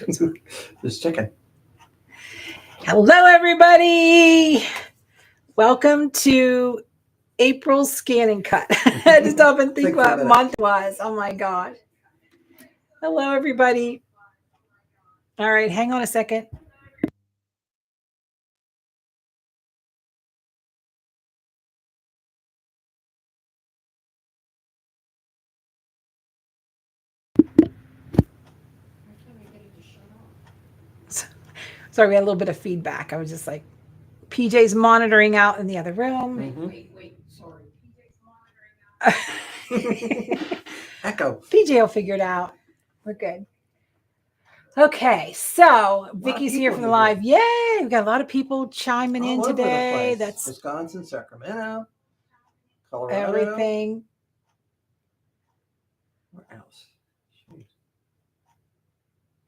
Just checking. Hello, everybody. Welcome to April's Scan and Cut. I just often think what month was. Oh my gosh. Hello, everybody. All right, hang on a second. Sorry, we had a little bit of feedback. I was just like, PJ's monitoring out in the other room. Wait. Sorry. Echo. PJ will figure it out. We're good. Okay, so Vicky's here from the live. Yay! We've got a lot of people chiming in today. That's Wisconsin, Sacramento, Colorado, everything. Where else?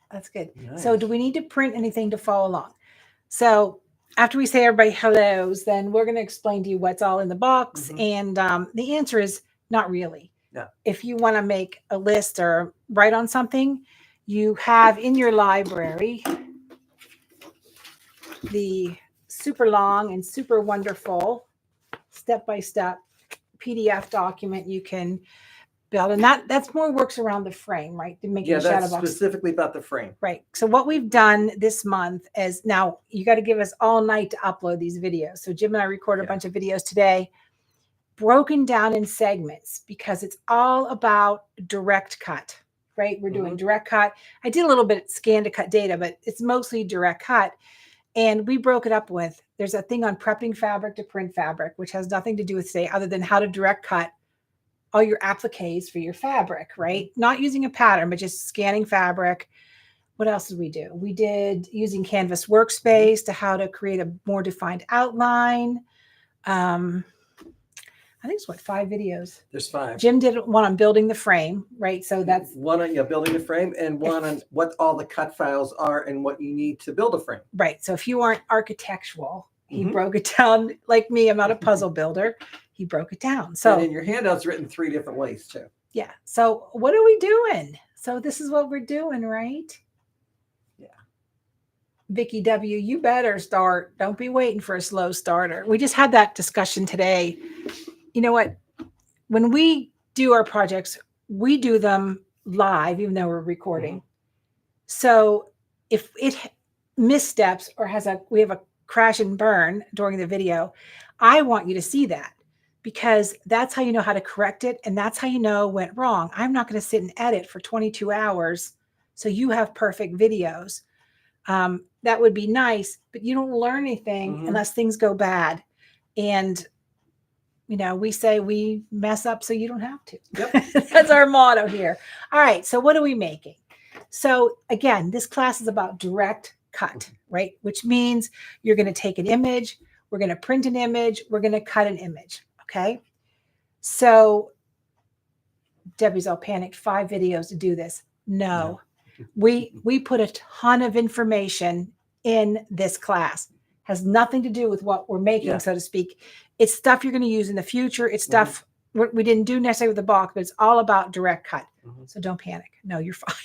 That's good. Nice. So do we need to print anything to follow along? So after we say everybody hellos, then we're going to explain to you what's all in the box. And the answer is not really. No. If you want to make a list or write on something, you have in your library the super long and super wonderful step-by-step PDF document you can build, and that's more works around the frame, right? To make that's shadow box. Specifically about the frame, right? So what we've done this month is, now you got to give us all night to upload these videos. So Jim and I recorded a bunch of videos today, broken down in segments, because it's all about direct cut, right? We're doing direct cut. I did a little bit scan to cut data, but it's mostly direct cut. And we broke it up with, there's a thing on prepping fabric to print fabric, which has nothing to do with today other than how to direct cut all your appliques for your fabric, right? Not using a pattern, but just scanning fabric. What else did we do? We did using Canvas Workspace to how to create a more defined outline. I think it's 5 videos. There's 5. Jim did one on building the frame, right? So that's one on building the frame, and one on what all the cut files are and what you need to build a frame. Right. So if you aren't architectural, he broke it down like me. I'm not a puzzle builder. He broke it down. So and in your handout's written 3 different ways too. Yeah. So what are we doing? So this is what we're doing, right? Yeah. Vicky W, you better start. Don't be waiting for a slow starter. We just had that discussion today. You know what? When we do our projects, we do them live, even though we're recording. So if it missteps or we have a crash and burn during the video, I want you to see that, because that's how you know how to correct it. And that's how you know went wrong. I'm not going to sit and edit for 22 hours. So you have perfect videos. That would be nice, but you don't learn anything unless things go bad. And, we say we mess up so you don't have to. Yep. That's our motto here. All right. So what are we making? So again, this class is about direct cut, right? Which means you're going to take an image, we're going to print an image, we're going to cut an image. Okay. So Debbie's all panicked. 5 videos to do this. No. We put a ton of information in this class. Has nothing to do with what we're making, so to speak. It's stuff you're going to use in the future. It's stuff we didn't do necessarily with the box, but it's all about direct cut. So don't panic. No, you're fine.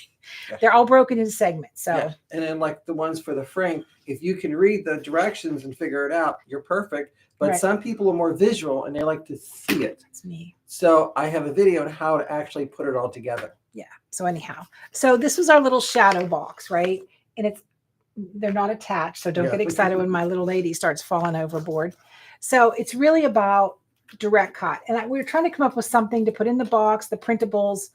Yeah. They're all broken into segments. So and then like the ones for the frame, if you can read the directions and figure it out, you're perfect. But some people are more visual and they like to see it. That's me. So I have a video on how to actually put it all together. Yeah. So anyhow, so this was our little shadow box, right? And they're not attached. So don't get excited when my little lady starts falling overboard. So it's really about direct cut. And we were trying to come up with something to put in the box, the printables.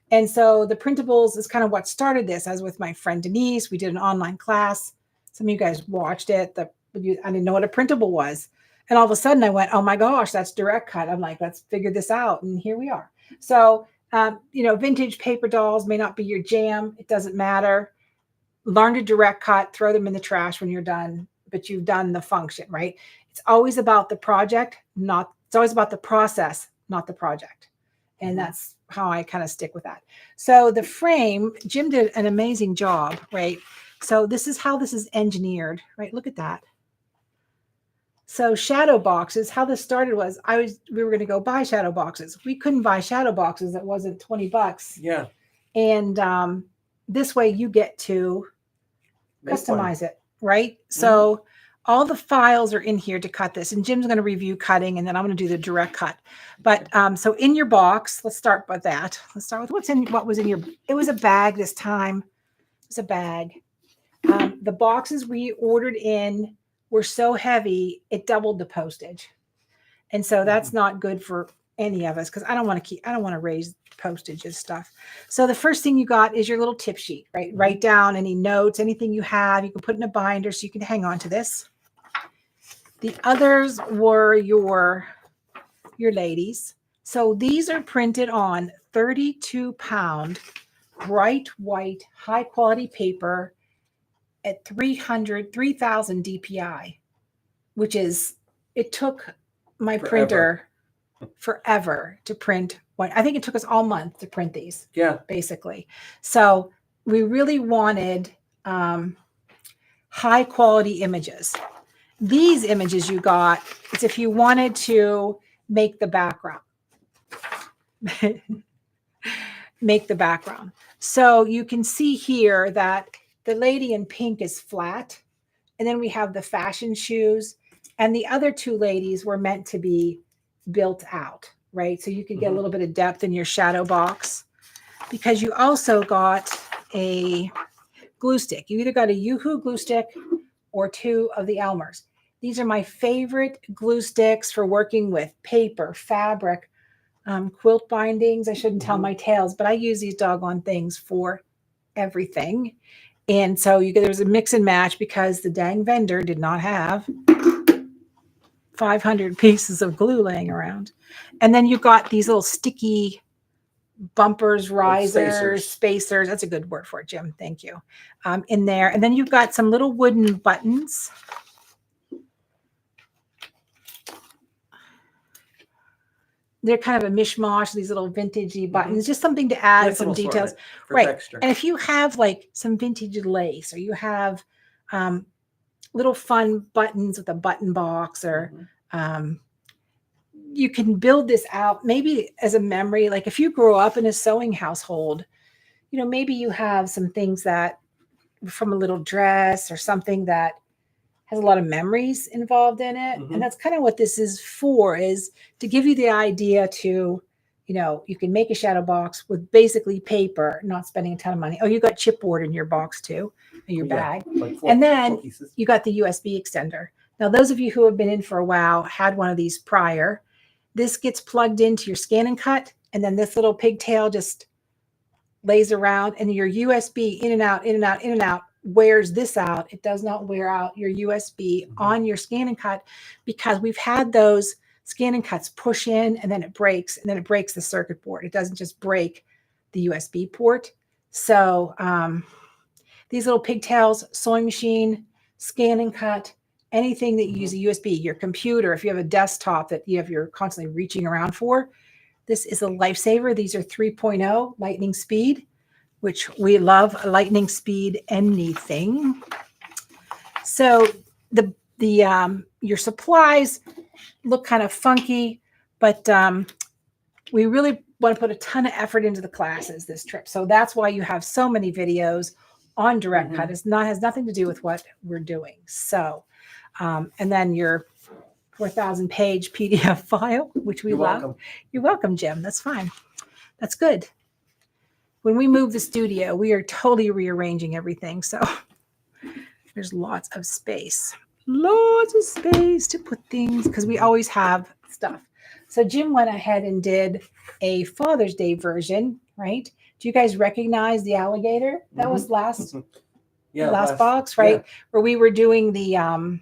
And so the printables is kind of what started this. I was with my friend Denise. We did an online class. Some of you guys watched it. I didn't know what a printable was. And all of a sudden I went, oh my gosh, that's direct cut. I'm like, let's figure this out. And here we are. So, vintage paper dolls may not be your jam. It doesn't matter. Learn to direct cut, throw them in the trash when you're done, but you've done the function, right? It's always about the project, it's always about the process, not the project. And that's how I kind of stick with that. So the frame, Jim did an amazing job, right? So this is how this is engineered, right? Look at that. So shadow boxes, how this started was we were going to go buy shadow boxes. We couldn't buy shadow boxes. It wasn't $20. Yeah. And this way you get to Make one. customize it, right? So all the files are in here to cut this, and Jim's going to review cutting, and then I'm going to do the direct cut. But so in your box, let's start with that. Let's start with what was in your. It was a bag this time. It was a bag. The boxes we ordered in were so heavy it doubled the postage, and so that's not good for any of us because I don't want to raise postage and stuff. So the first thing you got is your little tip sheet, right? Write down any notes, anything you have. You can put in a binder so you can hang on to this. The others were your ladies. So these are printed on 32-pound bright white high quality paper at 3,000 DPI, which is, it took my printer forever to print one. I think it took us all month to print these. Yeah. Basically. So we really wanted high quality images. These images you got, it's if you wanted to make the background. Make the background. So you can see here that the lady in pink is flat. And then we have the fashion shoes. And the other two ladies were meant to be built out, right? So you could get a little bit of depth in your shadow box, because you also got a glue stick. You either got a Yoo-Hoo glue stick or two of the Elmer's. These are my favorite glue sticks for working with paper, fabric, quilt bindings. I shouldn't tell my tales, but I use these doggone things for everything. And so there's a mix and match because the dang vendor did not have 500 pieces of glue laying around. And then you got these little sticky bumpers, risers, spacers. That's a good word for it, Jim. Thank you. In there. And then you've got some little wooden buttons. They're kind of a mishmash, these little vintagey buttons, just something to add some details. Right. Texture. And if you have like some vintage lace, or you have little fun buttons with a button box, or you can build this out maybe as a memory. Like if you grow up in a sewing household, you know, maybe you have some things that from a little dress or something that has a lot of memories involved in it. And that's kind of what this is for, is to give you the idea to, you know, you can make a shadow box with basically paper, not spending a ton of money. Oh, you got chipboard in your box too, in your bag. Like and then you got the USB extender. Now, those of you who have been in for a while had one of these prior. This gets plugged into your Scan and Cut, and then this little pigtail just lays around, and your USB in and out, in and out, in and out, wears this out. It does not wear out your USB on your Scan and Cut, because we've had those Scan and Cuts push in and then it breaks, and then it breaks the circuit board. It doesn't just break the USB port. So these little pigtails, sewing machine, Scan and Cut, anything that you use a USB, your computer, if you have a desktop that you're constantly reaching around for, this is a lifesaver. These are 3.0 lightning speed, which we love, lightning speed anything. So your supplies look kind of funky, but we really want to put a ton of effort into the classes this trip. So that's why you have so many videos on direct cut. Has nothing to do with what we're doing. So, and then your 4,000 page PDF file, which we love. Welcome. You're welcome, Jim. That's fine. That's good. When we move the studio, we are totally rearranging everything. So there's lots of space to put things, because we always have stuff. So Jim went ahead and did a Father's Day version, right? Do you guys recognize the alligator? That was last box, right? Yeah. Where we were doing the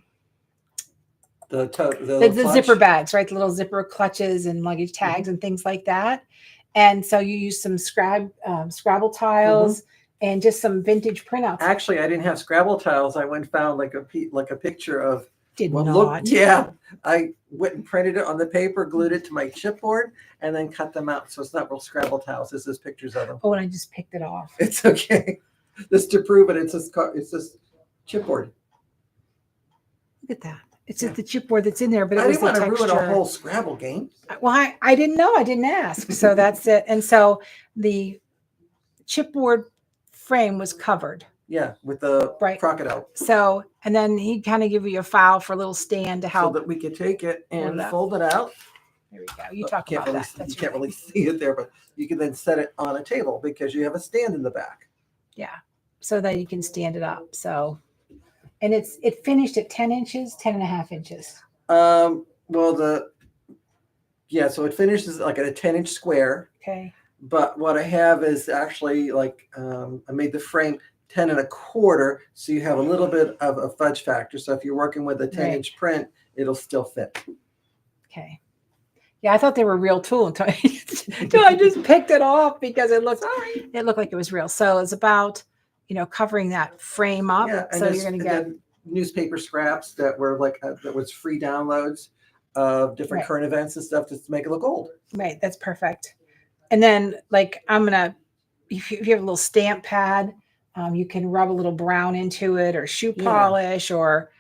zipper bags, right? The little zipper clutches and luggage tags and things like that. And so you use some Scrabble tiles and just some vintage printouts. Actually, I didn't have Scrabble tiles. I went and found like a picture of. I went and printed it on the paper, glued it to my chipboard, and then cut them out. So it's not real Scrabble tiles. It's just pictures of them. Oh, and I just picked it off. It's okay. Just to prove it, it's this chipboard. Look at that. It's just the chipboard that's in there, but I it was didn't the want to texture. ruin a whole Scrabble game. Well, I didn't know. I didn't ask. So that's it. And so the chipboard frame was covered, Yeah, with the Right. crocodile. So, and then he'd kind of give you a file for a little stand to So help. that we could take it and Hold it fold it out. There we go. You talk about really, that. That's you can't really see it there, but you can then set it on a table because you have a stand in the back. Yeah. So that you can stand it up. So, and it finished at 10 inches, 10 and a half inches. Well, so it finishes like at a 10-inch square. Okay. But what I have is actually like, I made the frame 10 1/4. So you have a little bit of a fudge factor. So if you're working with a 10-inch print, it'll still fit. Okay. Yeah, I thought they were real tool until I just picked it off because it looked like it was real. So it's about, covering that frame up. Yeah, so you're going to get newspaper scraps that were like that was free downloads of different current events and stuff just to make it look old. Right, that's perfect. And then like if you have a little stamp pad, you can rub a little brown into it or shoe polish or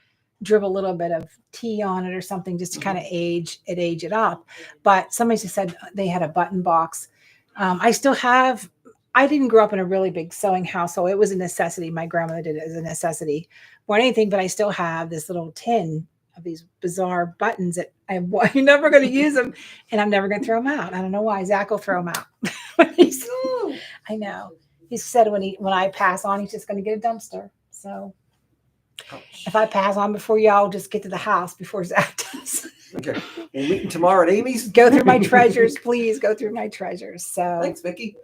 dribble a little bit of tea on it or something just to kind of age it up. But somebody just said they had a button box. I didn't grow up in a really big sewing house, so it was a necessity. My grandmother did it as a necessity more than anything, but I still have this little tin of these bizarre buttons that I'm never going to use them and I'm never going to throw them out. I don't know why. Zach will throw them out. I know. He said when I pass on, he's just going to get a dumpster. So if I pass on before y'all, just get to the house before Zach does. Okay. We're meeting tomorrow at Amy's. Go through my treasures, please. Go through my treasures. So thanks, Vicki.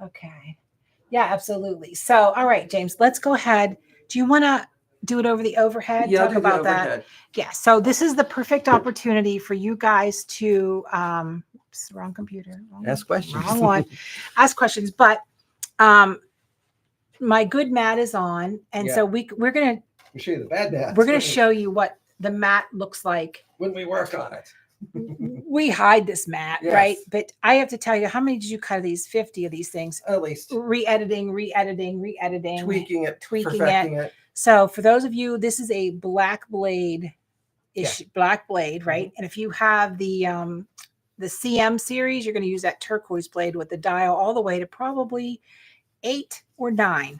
Okay. Yeah, absolutely. So, all right, James, let's go ahead. Do you want to do it over the overhead? Yeah, talk about that. Yeah. So this is the perfect opportunity for you guys to wrong computer. Ask questions. Wrong one. Ask questions. But my good mat is on. And so we're gonna show you the bad mat. We're gonna show you what the mat looks like when we work on it. We hide this mat, right? But I have to tell you, how many did you cut of these? 50 of these things. At least. Re-editing. Tweaking it. So for those of you, this is a black blade issue, black blade, right? Mm-hmm. And if you have the CM series, you're going to use that turquoise blade with the dial all the way to probably 8 or 9.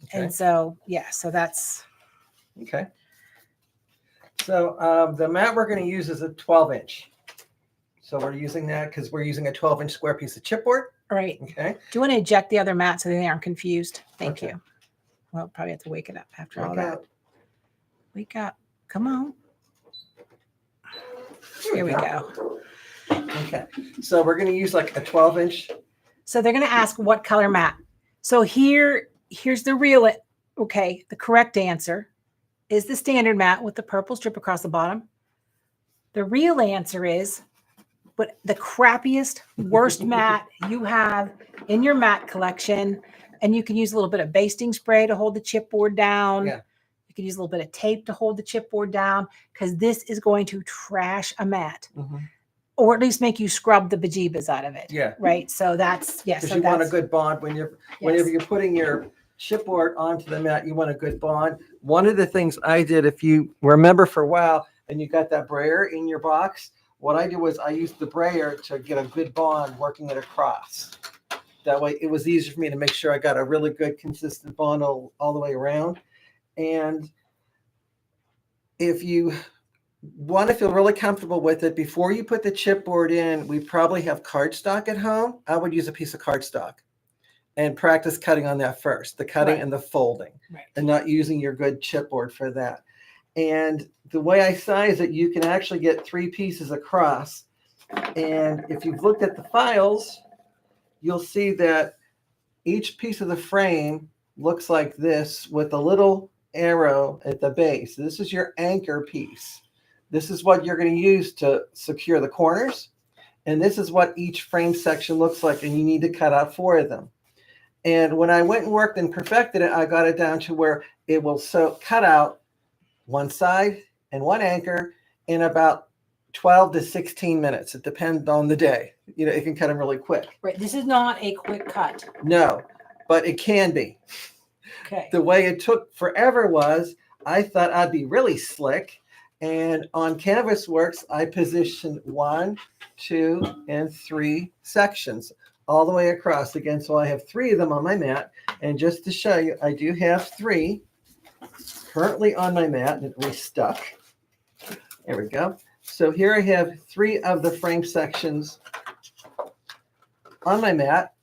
Okay. And so, so that's. Okay. So the mat we're going to use is a 12-inch. So we're using that because we're using a 12-inch square piece of chipboard. Right. Okay. Do you want to eject the other mat so they aren't confused? Thank you. Well, probably have to wake it up after all that. Wake up. Come on. Here we go. Okay. So we're going to use like a 12-inch. So they're going to ask what color mat. So here's the real, the correct answer is the standard mat with the purple strip across the bottom. The real answer is but the crappiest, worst mat you have in your mat collection. And you can use a little bit of basting spray to hold the chipboard down. Yeah. You can use a little bit of tape to hold the chipboard down because this is going to trash a mat. Mm-hmm. Or at least make you scrub the bejeebas out of it. Yeah. Right. So that's Because you want a good bond whenever you're putting your chipboard onto the mat, you want a good bond. One of the things I did, if you remember for a while and you got that brayer in your box, what I did was I used the brayer to get a good bond working it across. That way it was easier for me to make sure I got a really good consistent bond all the way around. And if you want to feel really comfortable with it, before you put the chipboard in, we probably have cardstock at home. I would use a piece of cardstock and practice cutting on that first, the cutting and the folding, and not using your good chipboard for that. And the way I size it, you can actually get 3 pieces across. And if you've looked at the files, you'll see that each piece of the frame looks like this with a little arrow at the base. This is your anchor piece. This is what you're going to use to secure the corners. And this is what each frame section looks like. And you need to cut out 4 of them. And when I went and worked and perfected it, I got it down to where it will cut out one side and one anchor in about 12 to 16 minutes. It depends on the day. You know, it can cut them really quick. Right. This is not a quick cut. No, but it can be. Okay. The way it took forever was I thought I'd be really slick. And on Canvas Works, I positioned 1, 2, and 3 sections all the way across again. So I have 3 of them on my mat. And just to show you, I do have 3 currently on my mat and restuck. There we go. So here I have 3 of the frame sections on my mat.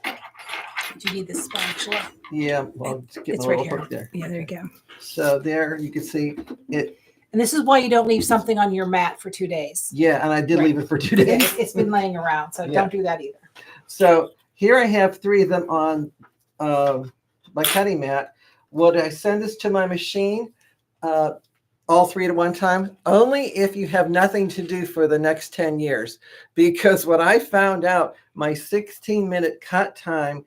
Do you need the spatula? Yeah, well, It's a right little here. hook there. Yeah, there you go. So there you can see it. And this is why you don't leave something on your mat for 2 days. Yeah, and I did Right. leave it for 2 Yeah, days. it's been laying around, so Yeah. don't do that either. So here I have 3 of them on my cutting mat. Would I send this to my machine, all 3 at one time? Only if you have nothing to do for the next 10 years. Because what I found out, my 16-minute cut time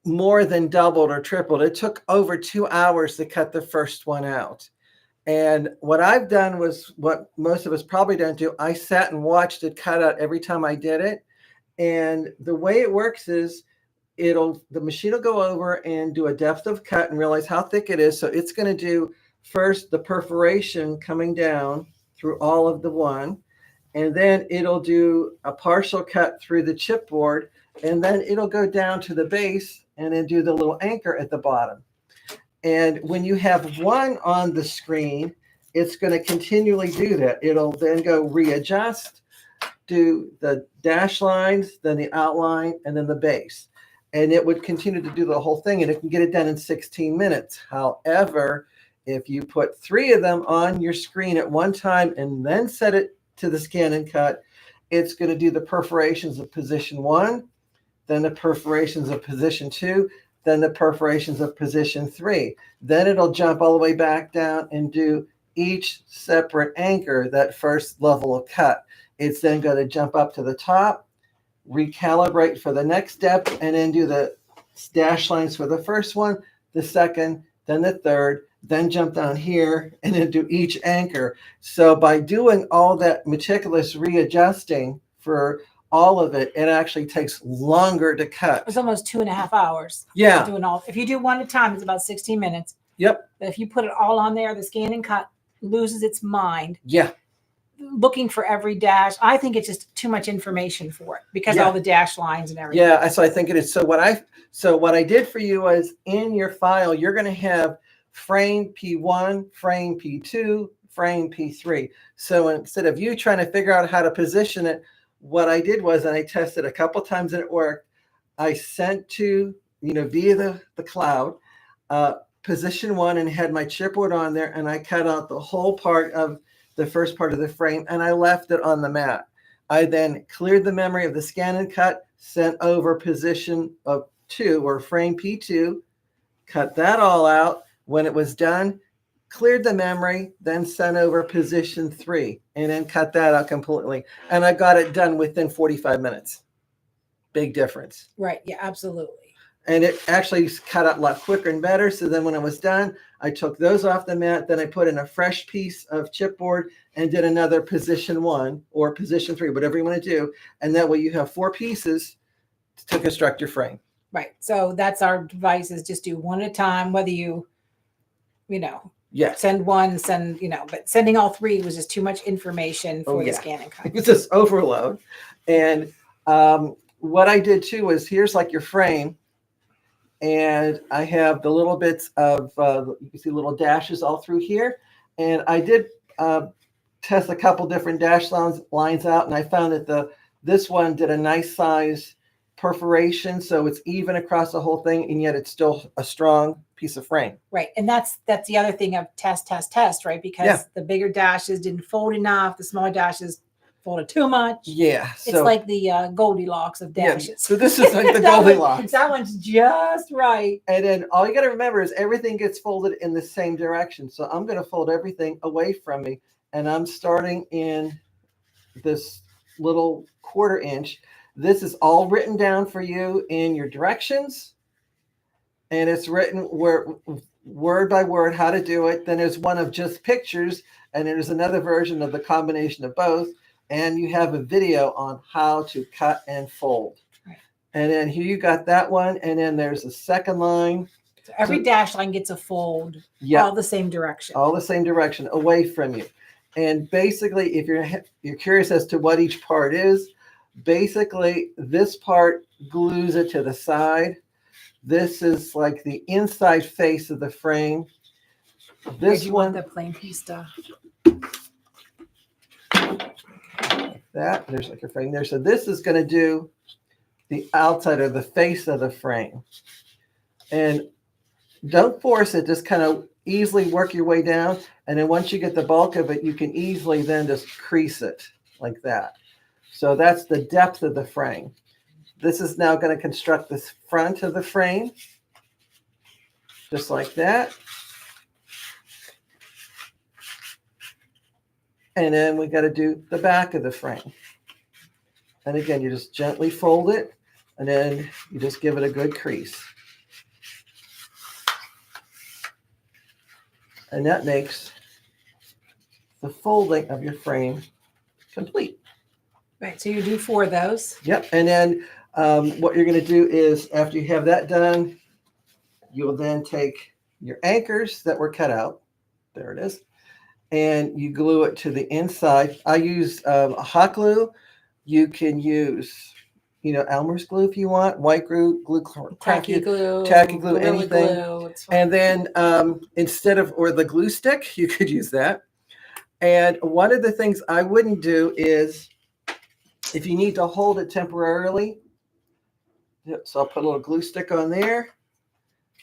more than doubled or tripled. It took over 2 hours to cut the first one out. And what I've done was what most of us probably don't do. I sat and watched it cut out every time I did it. And the way it works is the machine will go over and do a depth of cut and realize how thick it is. So it's going to do first the perforation coming down through all of the one, and then it'll do a partial cut through the chipboard, and then it'll go down to the base and then do the little anchor at the bottom. And when you have one on the screen, it's going to continually do that. It'll then go readjust, do the dash lines, then the outline, and then the base. And it would continue to do the whole thing, and it can get it done in 16 minutes. However, if you put 3 of them on your screen at one time and then set it to the scan and cut, it's going to do the perforations of position 1, then the perforations of position 2, then the perforations of position 3. Then it'll jump all the way back down and do each separate anchor, that first level of cut. It's then going to jump up to the top, recalibrate for the next step, and then do the dash lines for the first one, the second, then the third, then jump down here and then do each anchor. So by doing all that meticulous readjusting for all of it, it actually takes longer to cut. It's almost 2.5 hours. Yeah. Doing all. If you do one at a time, it's about 16 minutes. Yep. But if you put it all on there, the scan and cut loses its mind. Yeah. Looking for every dash. I think it's just too much information for it because all the dash lines and everything. Yeah, so I think it is. So what I did for you was in your file, you're going to have frame P1, frame P2, frame P3. So instead of you trying to figure out how to position it, what I did was, and I tested a couple times and it worked, I sent to, via the cloud, position 1 and had my chipboard on there, and I cut out the whole part of the first part of the frame, and I left it on the mat. I then cleared the memory of the scan and cut, sent over position of 2 or frame P2, cut that all out. When it was done, cleared the memory, then sent over position 3, and then cut that out completely. And I got it done within 45 minutes. Big difference. Right. Yeah, absolutely. And it actually cut out a lot quicker and better. So then when it was done, I took those off the mat. Then I put in a fresh piece of chipboard and did another position 1 or position 3, whatever you want to do. And that way you have 4 pieces to construct your frame. Right. So that's our advice, is just do one at a time, whether you Yes. send one, but sending all 3 was just too much information for the scan and cut. It's just overload. And what I did too was, here's like your frame. And I have the little bits of, you can see little dashes all through here. And I did test a couple different dash lines out. And I found that this one did a nice size perforation. So it's even across the whole thing. And yet it's still a strong piece of frame. Right. And that's the other thing of test, right? Because the bigger dashes didn't fold enough. The smaller dashes folded too much. Yeah. It's like the Goldilocks of dashes. Yeah, so this is like the Goldilocks. That one's just right. And then all you got to remember is everything gets folded in the same direction. So I'm going to fold everything away from me. And I'm starting in this little 1/4 inch. This is all written down for you in your directions. And it's written word by word how to do it. Then there's one of just pictures. And there's another version of the combination of both. And you have a video on how to cut and fold. Right. And then here you got that one. And then there's a second line. So every dash line gets a fold, all the same direction. All the same direction away from you. And basically, if you're curious as to what each part is, basically this part glues it to the side. This is like the inside face of the frame. This you want the plain piece stuff. That there's like a frame there. So this is going to do the outside of the face of the frame. And don't force it, just kind of easily work your way down. And then once you get the bulk of it, you can easily then just crease it like that. So that's the depth of the frame. This is now going to construct this front of the frame, just like that. And then we got to do the back of the frame. And again, you just gently fold it, and then you just give it a good crease. And that makes the folding of your frame complete. Right, so you do 4 of those. Yep, and then what you're going to do is, after you have that done, you'll then take your anchors that were cut out. There it is. And you glue it to the inside. I use hot glue. You can use, Elmer's glue if you want, white glue, tacky glue, anything. Glue, and then or the glue stick, you could use that. And one of the things I wouldn't do is, if you need to hold it temporarily, so I'll put a little glue stick on there,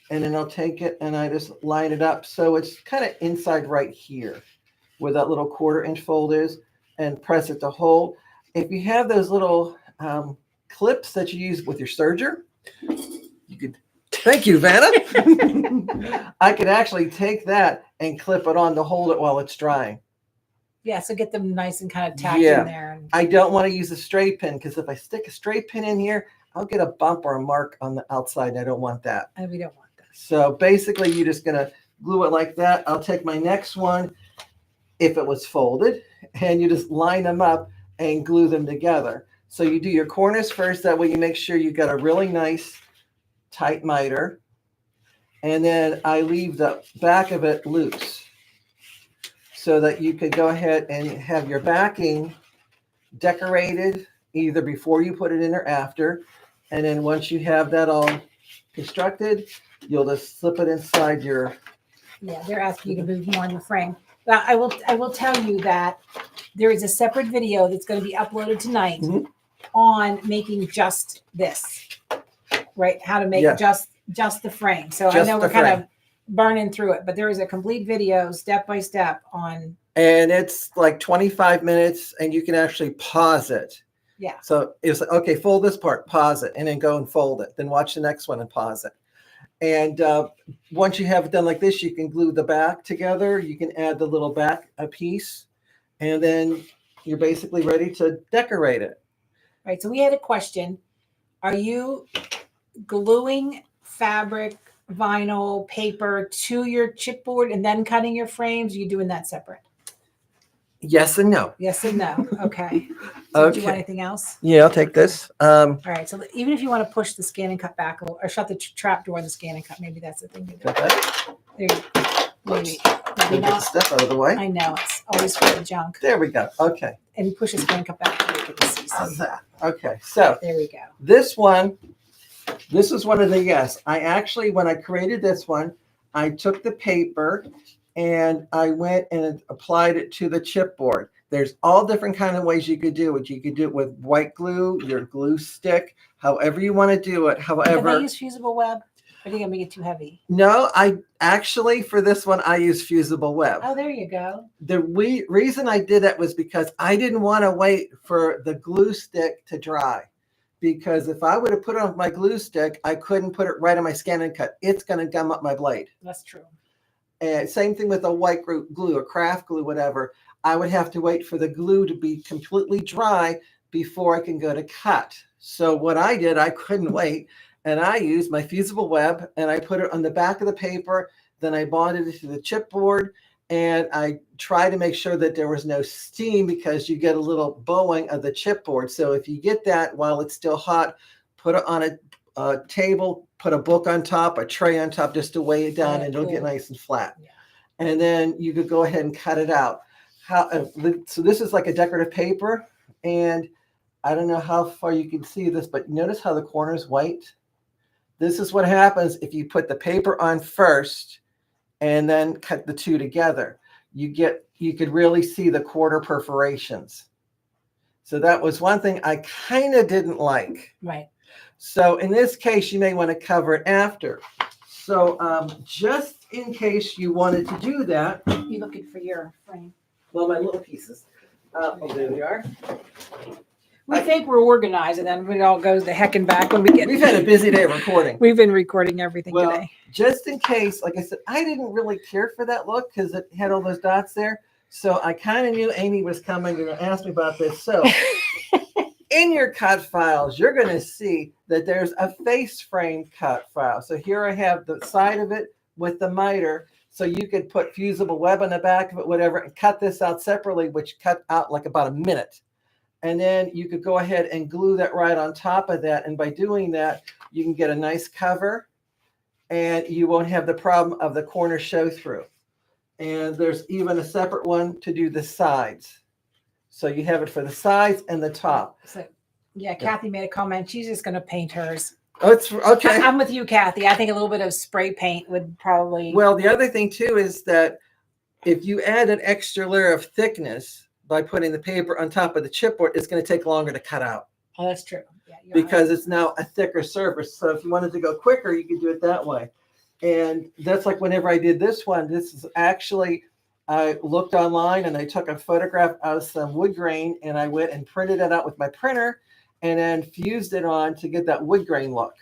and then I'll take it and I just line it up so it's kind of inside right here where that little 1/4 inch fold is, and press it to hold. If you have those little clips that you use with your serger, you could, thank you, Vanna. I could actually take that and clip it on to hold it while it's drying. Yeah, so get them nice and kind of tacked in there. I don't want to use a straight pin, because if I stick a straight pin in here, I'll get a bump or a mark on the outside, and I don't want that. And we don't want that. So basically, you're just going to glue it like that. I'll take my next one, if it was folded, and you just line them up and glue them together. So you do your corners first. That way you make sure you got a really nice tight miter. And then I leave the back of it loose so that you could go ahead and have your backing decorated either before you put it in or after. And then once you have that all constructed, you'll just slip it inside your... Yeah, they're asking you to move more in the frame. Now, I will tell you that there is a separate video that's going to be uploaded tonight on making just this, right? How to make just the frame. So I know we're kind of burning through it, but there is a complete video step by step on. And it's like 25 minutes, and you can actually pause it. Yeah. So it's like, okay, fold this part, pause it, and then go and fold it. Then watch the next one and pause it. And once you have it done like this, you can glue the back together. You can add the little back piece, and then you're basically ready to decorate it. Right. So we had a question. Are you gluing fabric, vinyl, paper to your chipboard and then cutting your frames? Are you doing that separate? Yes and no. Yes and no. Okay. So do you want anything else? Yeah, I'll take this. All right. So even if you want to push the scan and cut back a little, or shut the trap door in the scan and cut, maybe that's the thing to do. Okay. There you go. Maybe Get the stuff out of the way. I know it's always for the junk. There we go. Okay. And push the scan and cut back so you can see. How's that? Okay. So there we go. This is one of the I actually, when I created this one, I took the paper and I went and applied it to the chipboard. There's all different kind of ways you could do it. You could do it with white glue, your glue stick, however you want to do it. However, can I use fusible web? Or do you make it too heavy? No, I actually, for this one, I use fusible web. Oh, there you go. The reason I did that was because I didn't want to wait for the glue stick to dry. Because if I would have put it on my glue stick, I couldn't put it right on my scan and cut. It's going to gum up my blade. That's true. And same thing with a white glue, a craft glue, whatever. I would have to wait for the glue to be completely dry before I can go to cut. So what I did, I couldn't wait. And I used my fusible web, and I put it on the back of the paper. Then I bonded it to the chipboard, and I tried to make sure that there was no steam, because you get a little bowing of the chipboard. So if you get that while it's still hot, put it on a table, put a book on top, a tray on top, just to weigh it down, and it'll get nice and flat. Yeah. And then you could go ahead and cut it out. So this is like a decorative paper, and I don't know how far you can see this, but notice how the corner is white. This is what happens if you put the paper on first and then cut the two together. You could really see the quarter perforations. So that was one thing I kind of didn't like. Right. So in this case, you may want to cover it after. So just in case you wanted to do that. You're looking for your frame. Well, my little pieces. There we are. We think we're organized, and then it all goes the heck and back when we get. We've had a busy day of recording. We've been recording everything today. Just in case, like I said, I didn't really care for that look because it had all those dots there. So I kind of knew Amy was coming and asked me about this. So in your cut files, you're going to see that there's a face frame cut file. So here I have the side of it with the miter. So you could put fusible web on the back of it, whatever, and cut this out separately, which cut out like about a minute. And then you could go ahead and glue that right on top of that. And by doing that, you can get a nice cover and you won't have the problem of the corner show through. And there's even a separate one to do the sides. So you have it for the sides and the top. So, yeah, Kathy made a comment. She's just going to paint hers. Oh, it's okay. I'm with you, Kathy. I think a little bit of spray paint would probably. Well, the other thing too is that if you add an extra layer of thickness by putting the paper on top of the chipboard, it's going to take longer to cut out. Oh, that's true. Yeah, because it's now a thicker surface. So if you wanted to go quicker, you could do it that way. And that's like whenever I did this one, this is actually, I looked online and I took a photograph of some wood grain and I went and printed it out with my printer and then fused it on to get that wood grain look.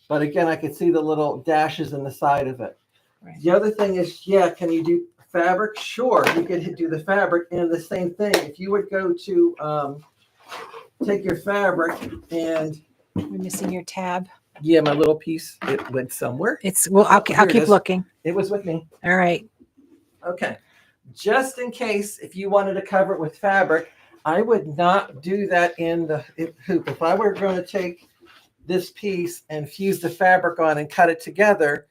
But again, I could see the little dashes in the side of it. Right. The other thing is, yeah, can you do fabric? Sure, you could do the fabric. And the same thing, if you would go to take your fabric and we're missing your tab. Yeah, my little piece, it went somewhere. I'll keep looking. It was with me. All right. Okay. Just in case, if you wanted to cover it with fabric, I would not do that in the hoop. If I were going to take this piece and fuse the fabric on and cut it together,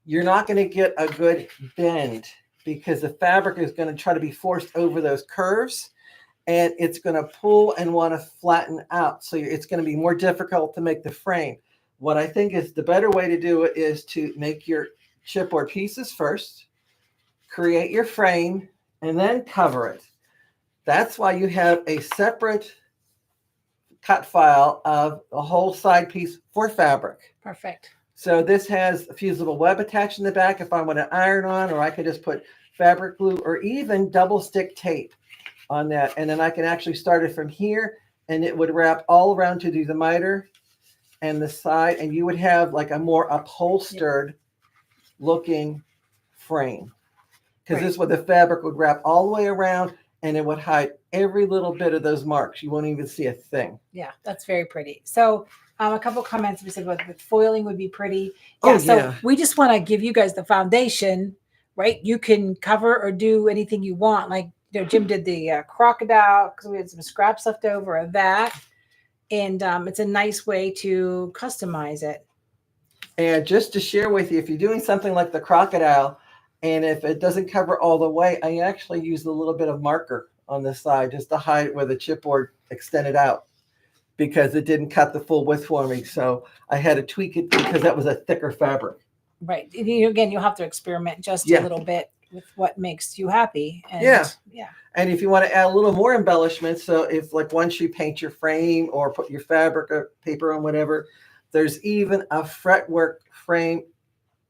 you're not going to get a good bend because the fabric is going to try to be forced over those curves and it's going to pull and want to flatten out. So it's going to be more difficult to make the frame. What I think is the better way to do it is to make your chipboard pieces first, create your frame, and then cover it. That's why you have a separate cut file of a whole side piece for fabric. Perfect. So this has a fusible web attached in the back if I want to iron on, or I could just put fabric glue or even double stick tape on that. And then I can actually start it from here and it would wrap all around to do the miter and the side, and you would have like a more upholstered looking frame. Because this is what the fabric would wrap all the way around and it would hide every little bit of those marks. You won't even see a thing. Yeah, that's very pretty. So a couple of comments we said about the foiling would be pretty. Yeah, so we just want to give you guys the foundation, right? You can cover or do anything you want. Like, Jim did the crocodile because we had some scraps left over of that. And it's a nice way to customize it. And just to share with you, if you're doing something like the crocodile, and if it doesn't cover all the way, I actually used a little bit of marker on the side just to hide where the chipboard extended out because it didn't cut the full width for me. So I had to tweak it because that was a thicker fabric. Right. Again, you'll have to experiment just a little bit with what makes you happy. And yeah. And if you want to add a little more embellishment, so if like once you paint your frame or put your fabric or paper on whatever, there's even a fretwork frame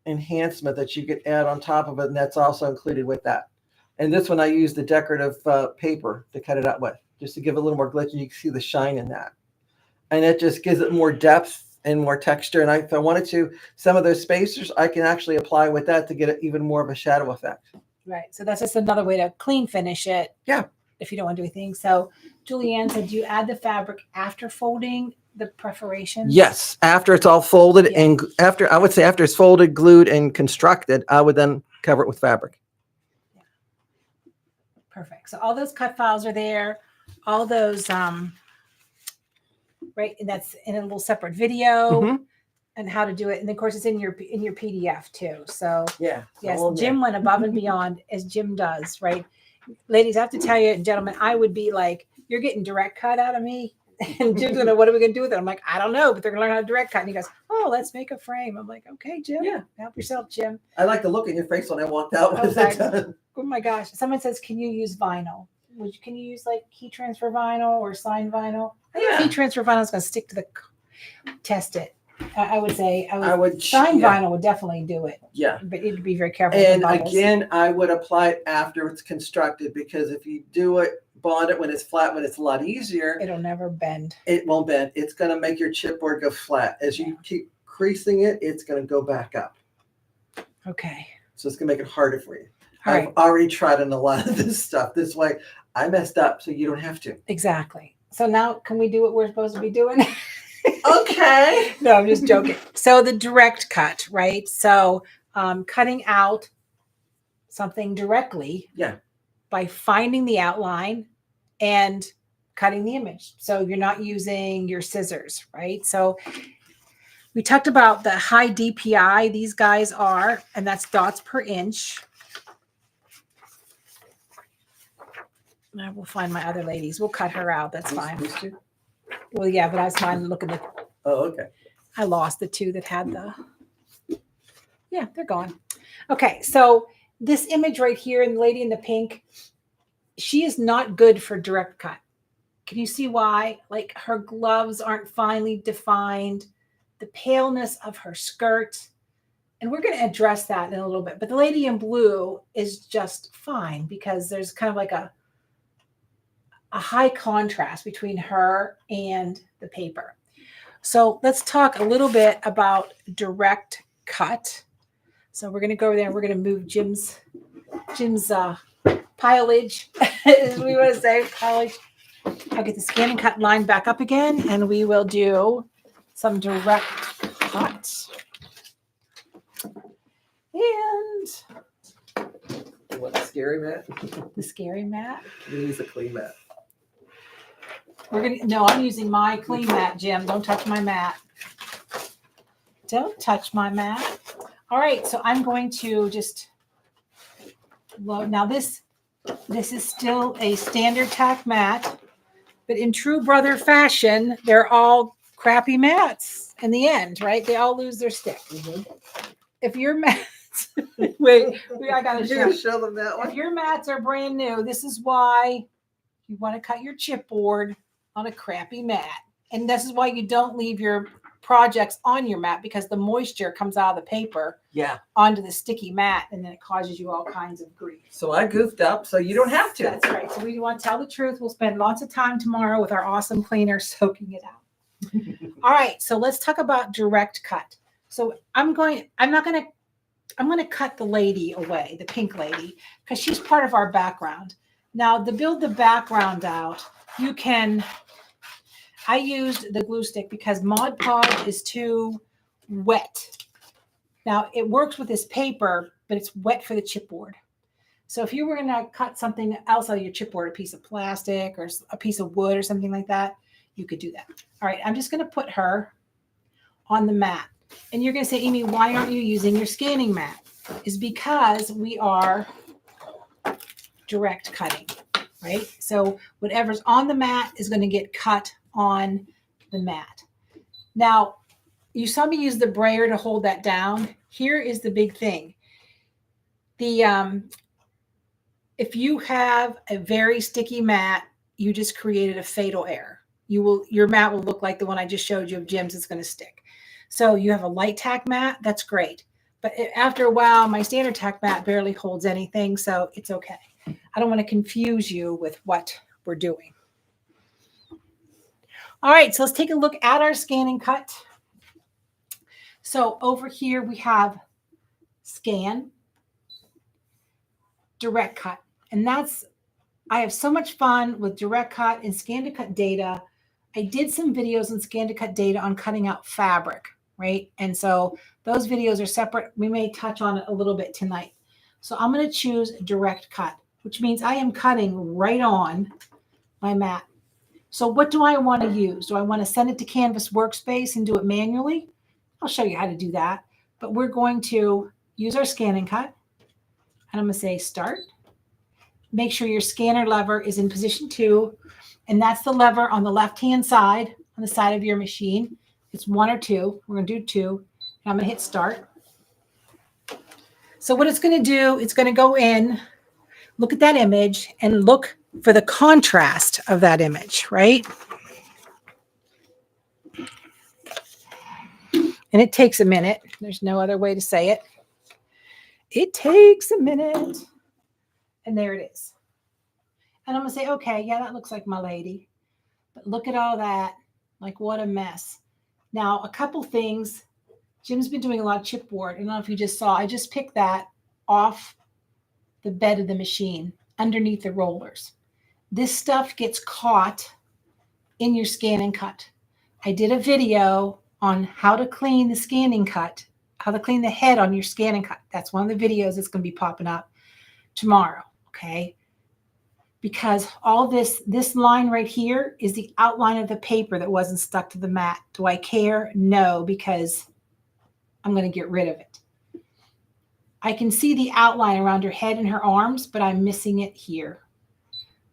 enhancement that you could add on top of it, and that's also included with that. And this one I used the decorative paper to cut it out with, just to give it a little more glitch, and you can see the shine in that. And it just gives it more depth and more texture. And if I wanted to, some of those spacers I can actually apply with that to get it even more of a shadow effect. Right. So that's just another way to clean finish it. Yeah. If you don't want to do anything. So Julianne said, do you add the fabric after folding the perforations? Yes. After it's all folded and after it's folded, glued, and constructed, I would then cover it with fabric. Yeah. Perfect. So all those cut files are there. All those, right. And that's in a little separate video. And how to do it. And of course it's in your PDF too. So yes, Jim went above and beyond as Jim does, right? Ladies, I have to tell you, gentlemen, I would be like, you're getting direct cut out of me. And Jim's gonna, what are we gonna do with it? I'm like, I don't know, but they're gonna learn how to direct cut. And he goes, oh, let's make a frame. I'm like, okay, Jim, Yeah. help yourself, Jim. I like the look in your face when I walked out with Okay. it done. Oh my gosh. Someone says, can you use vinyl? Can you use like heat transfer vinyl or sign vinyl? I think heat transfer vinyl is gonna stick to the, test it. I would say sign vinyl would definitely do it. Yeah. But you'd be very careful. And again, I would apply it after it's constructed, because if you do it, bond it when it's flat, when it's a lot easier. It'll never bend. It won't bend. It's going to make your chipboard go flat. As you keep creasing it, it's going to go back up. Okay. So it's going to make it harder for you. I've already tried on a lot of this stuff. This way I messed up, so you don't have to. Exactly. So now can we do what we're supposed to be doing? Okay. No, I'm just joking. So the direct cut, right? So cutting out something directly by finding the outline and cutting the image. So you're not using your scissors, right? So we talked about the high DPI these guys are, and that's dots per inch. And I will find my other ladies. We'll cut her out. That's fine. Well, yeah, but I was trying to look at the. Oh, okay. I lost the two that had the. Yeah, they're gone. Okay, so this image right here, and the lady in the pink, she is not good for direct cut. Can you see why? Like her gloves aren't finely defined, the paleness of her skirt, and we're going to address that in a little bit. But the lady in blue is just fine because there's kind of like a high contrast between her and the paper. So let's talk a little bit about direct cut. So we're going to go over there and we're going to move Jim's pileage, as we want to say, pileage. I'll get the scan and cut line back up again, and we will do some direct cut. And what, the scary mat? The scary mat. We use a clean mat. I'm using my clean mat, Jim. Don't touch my mat. Don't touch my mat. All right, so I'm going to just load. Now this is still a standard tack mat, but in true brother fashion, they're all crappy mats in the end, right? They all lose their stick. Mm-hmm. If your mats, I gotta show them that one. If your mats are brand new, this is why you want to cut your chipboard on a crappy mat. And this is why you don't leave your projects on your mat, because the moisture comes out of the paper onto the sticky mat, and then it causes you all kinds of grief. So I goofed up, so you don't have to. That's right. So we want to tell the truth. We'll spend lots of time tomorrow with our awesome cleaner soaking it out. All right, so let's talk about direct cut. So I'm going to cut the lady away, the pink lady, because she's part of our background. Now, to build the background out, I used the glue stick because Mod Podge is too wet. Now, it works with this paper, but it's wet for the chipboard. So if you were going to cut something else out of your chipboard, a piece of plastic or a piece of wood or something like that, you could do that. All right, I'm just going to put her on the mat. And you're going to say, Amy, why aren't you using your scanning mat? Is because we are direct cutting, right? So whatever's on the mat is going to get cut on the mat. Now, you saw me use the brayer to hold that down. Here is the big thing. If you have a very sticky mat, you just created a fatal error. Your mat will look like the one I just showed you of Jim's. It's going to stick. So you have a light tack mat, that's great. But after a while, my standard tack mat barely holds anything, so it's okay. I don't want to confuse you with what we're doing. All right, so let's take a look at our scan and cut. So over here we have scan, direct cut. And I have so much fun with direct cut and scan to cut data. I did some videos on scan to cut data on cutting out fabric, right? And so those videos are separate. We may touch on it a little bit tonight. So I'm going to choose direct cut, which means I am cutting right on my mat. So what do I want to use? Do I want to send it to Canvas Workspace and do it manually? I'll show you how to do that. But we're going to use our scan and cut. And I'm going to say start. Make sure your scanner lever is in position 2. And that's the lever on the left-hand side, on the side of your machine. It's 1 or 2. We're going to do 2. And I'm going to hit start. So what it's going to do, it's going to go in, look at that image, and look for the contrast of that image, right? And it takes a minute. There's no other way to say it. It takes a minute. And there it is. And I'm going to say, okay, yeah, that looks like my lady. But look at all that. Like, what a mess. Now, a couple things. Jim's been doing a lot of chipboard. I don't know if you just saw. I just picked that off the bed of the machine underneath the rollers. This stuff gets caught in your scan and cut. I did a video on how to clean the scan and cut, how to clean the head on your scan and cut. That's one of the videos that's going to be popping up tomorrow, okay? Because all this line right here is the outline of the paper that wasn't stuck to the mat. Do I care? No, because I'm going to get rid of it. I can see the outline around her head and her arms, but I'm missing it here,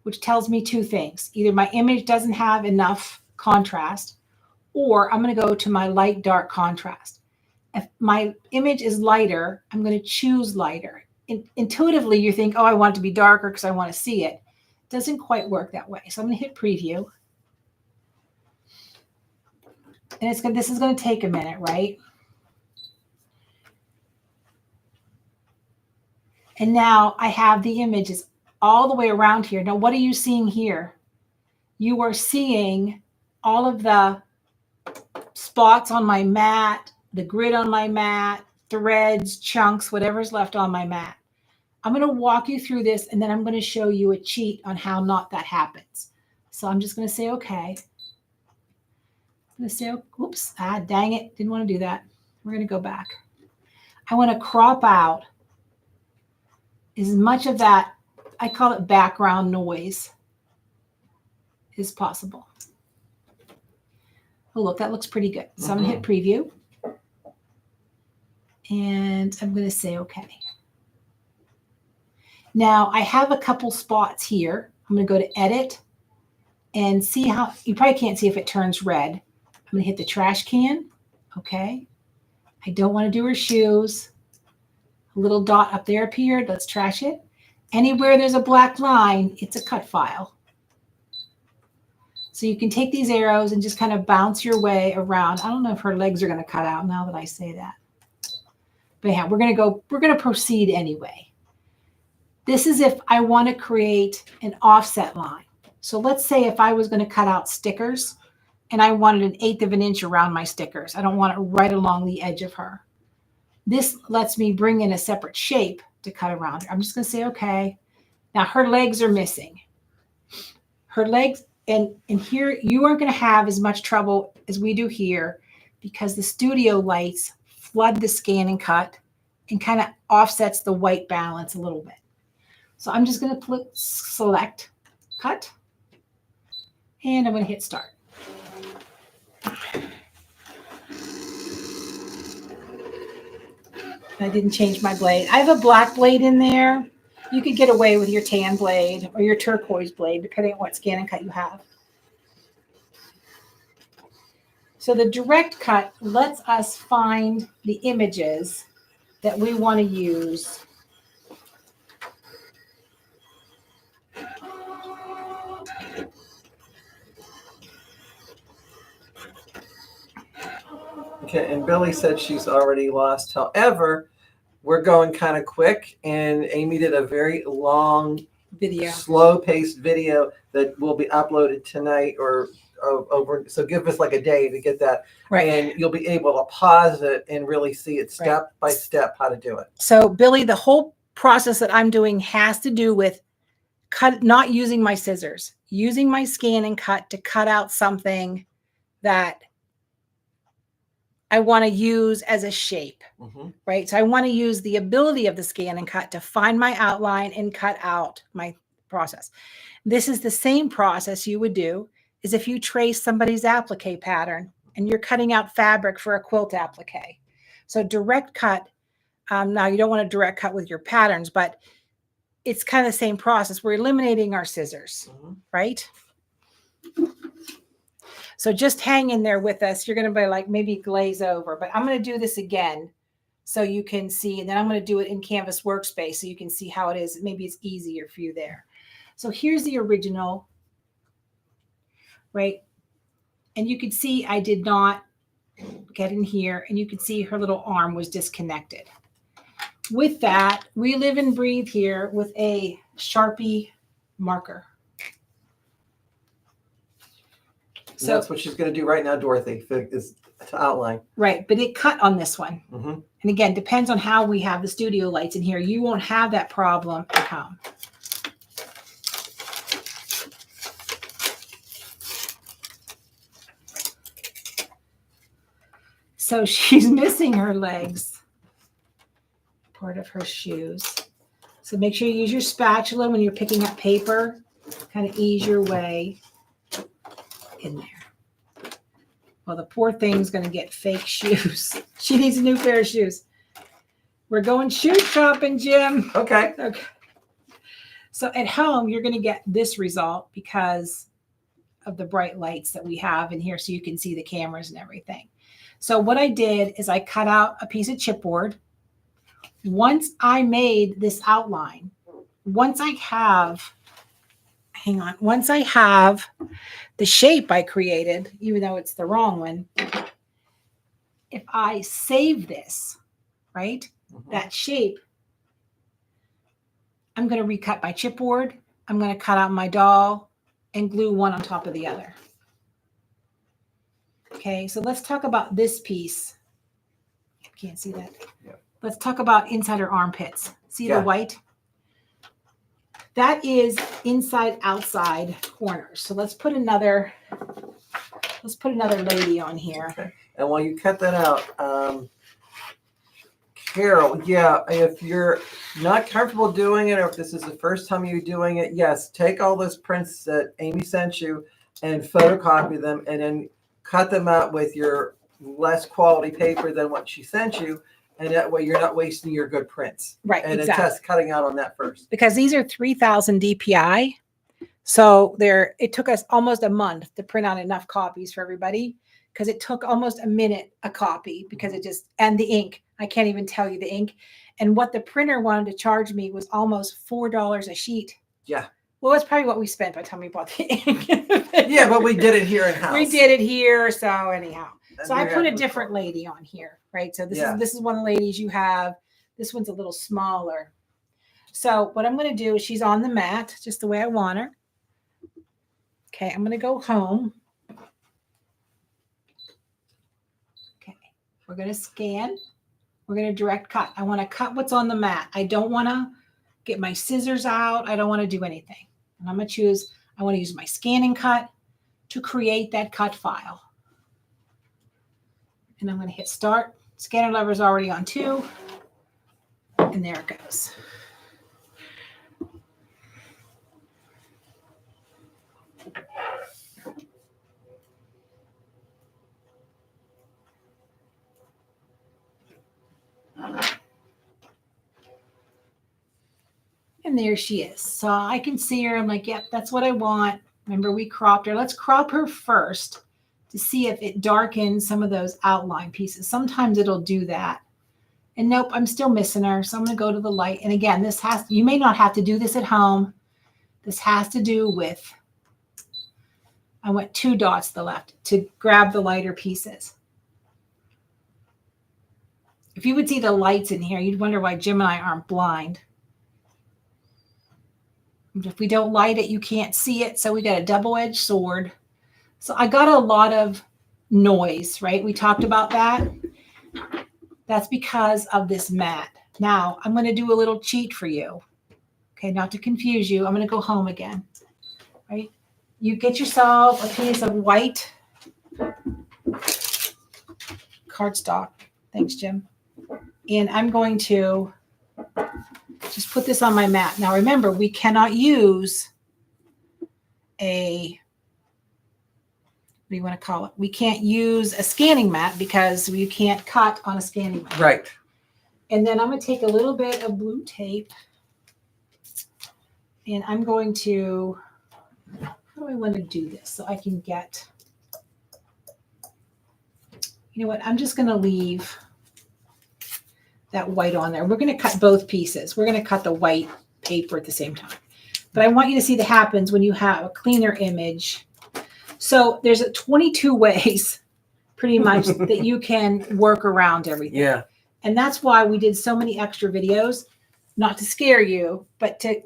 which tells me 2 things. Either my image doesn't have enough contrast, or I'm going to go to my light dark contrast. If my image is lighter, I'm going to choose lighter. Intuitively, you think, oh, I want it to be darker because I want to see it. It doesn't quite work that way. So I'm going to hit preview. And this is going to take a minute, right? And now I have the images all the way around here. Now, what are you seeing here? You are seeing all of the spots on my mat, the grid on my mat, threads, chunks, whatever's left on my mat. I'm going to walk you through this, and then I'm going to show you a cheat on how not that happens. So I'm just going to say, okay. I'm going to say, oops, dang it. Didn't want to do that. We're going to go back. I want to crop out as much of that, I call it background noise, as possible. Oh, look, that looks pretty good. So I'm going to hit preview. And I'm going to say, okay. Now I have a couple spots here. I'm going to go to edit and see how, you probably can't see if it turns red. I'm going to hit the trash can. Okay. I don't want to do her shoes. A little dot up there appeared. Let's trash it. Anywhere there's a black line, it's a cut file. So you can take these arrows and just kind of bounce your way around. I don't know if her legs are going to cut out now that I say that. But yeah, we're going to proceed anyway. This is if I want to create an offset line. So let's say if I was going to cut out stickers and I wanted 1/8 of an inch around my stickers. I don't want it right along the edge of her. This lets me bring in a separate shape to cut around her. I'm just going to say, okay. Now her legs are missing. Her legs, and here you aren't going to have as much trouble as we do here because the studio lights flood the scan and cut and kind of offsets the white balance a little bit. So I'm just going to select cut, and I'm going to hit start. I didn't change my blade. I have a black blade in there. You could get away with your tan blade or your turquoise blade, depending on what scan and cut you have. So the direct cut lets us find the images that we want to use. Okay, and Billy said she's already lost. However, we're going kind of quick, and Amy did a very long Video. Slow-paced video that will be uploaded tonight or over. So give us like a day to get that. Right. And you'll be able to pause it and really see it step by step how to do it. So Billy, the whole process that I'm doing has to do with not using my scissors, using my scan and cut to cut out something that I want to use as a shape, right? So I want to use the ability of the scan and cut to find my outline and cut out my process. This is the same process you would do is if you trace somebody's applique pattern and you're cutting out fabric for a quilt applique. So direct cut, now you don't want to direct cut with your patterns, but it's kind of the same process. We're eliminating our scissors, right? So just hang in there with us. You're going to be like maybe glaze over, but I'm going to do this again so you can see, and then I'm going to do it in Canvas Workspace so you can see how it is. Maybe it's easier for you there. So here's the original, right? And you can see I did not get in here, and you can see her little arm was disconnected. With that, we live and breathe here with a Sharpie marker. So that's what she's going to do right now, Dorothy, is to outline. Right, but it cut on this one. Mm-hmm. And again, depends on how we have the studio lights in here. You won't have that problem at home. So she's missing her legs, part of her shoes. So make sure you use your spatula when you're picking up paper. Kind of ease your way in there. Well, the poor thing's going to get fake shoes. She needs a new pair of shoes. We're going shoe shopping, Jim. Okay. Okay. So at home, you're going to get this result because of the bright lights that we have in here so you can see the cameras and everything. So what I did is I cut out a piece of chipboard. Once I made this outline, once I have the shape I created, even though it's the wrong one, if I save this, right, that shape, I'm going to recut my chipboard. I'm going to cut out my doll and glue one on top of the other. Okay, so let's talk about this piece. Can't see that. Yeah. Let's talk about inside her armpits. See Yeah. the white? That is inside outside corners. So let's put another lady on here. Okay. And while you cut that out, Carol, yeah, if you're not comfortable doing it, or if this is the first time you're doing it, yes, take all those prints that Amy sent you and photocopy them, and then cut them out with your less quality paper than what she sent you. And that way you're not wasting your good prints. Right, and exactly. then test cutting out on that first. Because these are 3,000 DPI. So it took us almost a month to print out enough copies for everybody, because it took almost a minute a copy, because and the ink, I can't even tell you the ink. And what the printer wanted to charge me was almost $4 a sheet. Yeah. Well, that's probably what we spent by the time we bought the ink. Yeah, but we did it here in house. We did it here. So anyhow. And So I put a different lady on here, right? So this is one of the ladies you have. This one's a little smaller. So what I'm going to do is she's on the mat, just the way I want her. Okay, I'm going to go home. Okay, we're going to scan. We're going to direct cut. I want to cut what's on the mat. I don't want to get my scissors out. I don't want to do anything. And I'm going to I want to use my scanning cut to create that cut file. And I'm going to hit start. Scanner lever is already on 2. And there it goes. And there she is. So I can see her. I'm like, yep, that's what I want. Remember, we cropped her. Let's crop her first to see if it darkens some of those outline pieces. Sometimes it'll do that. And nope, I'm still missing her. So I'm going to go to the light. And again, you may not have to do this at home. This has to do with, I went 2 dots to the left to grab the lighter pieces. If you would see the lights in here, you'd wonder why Jim and I aren't blind. If we don't light it, you can't see it. So we got a double-edged sword. So I got a lot of noise, right? We talked about that. That's because of this mat. Now I'm going to do a little cheat for you. Okay, not to confuse you. I'm going to go home again, right? You get yourself a piece of white cardstock. Thanks, Jim. And I'm going to just put this on my mat. Now, remember, we cannot use what do you want to call it? We can't use a scanning mat because you can't cut on a scanning mat. Right. And then I'm going to take a little bit of blue tape and I'm going to how do I want to do this so I can get, you know what, I'm just going to leave that white on there. We're going to cut both pieces. We're going to cut the white paper at the same time. But I want you to see that happens when you have a cleaner image. So there's 22 ways pretty much that you can work around everything. Yeah. And that's why we did so many extra videos, not to scare you, but to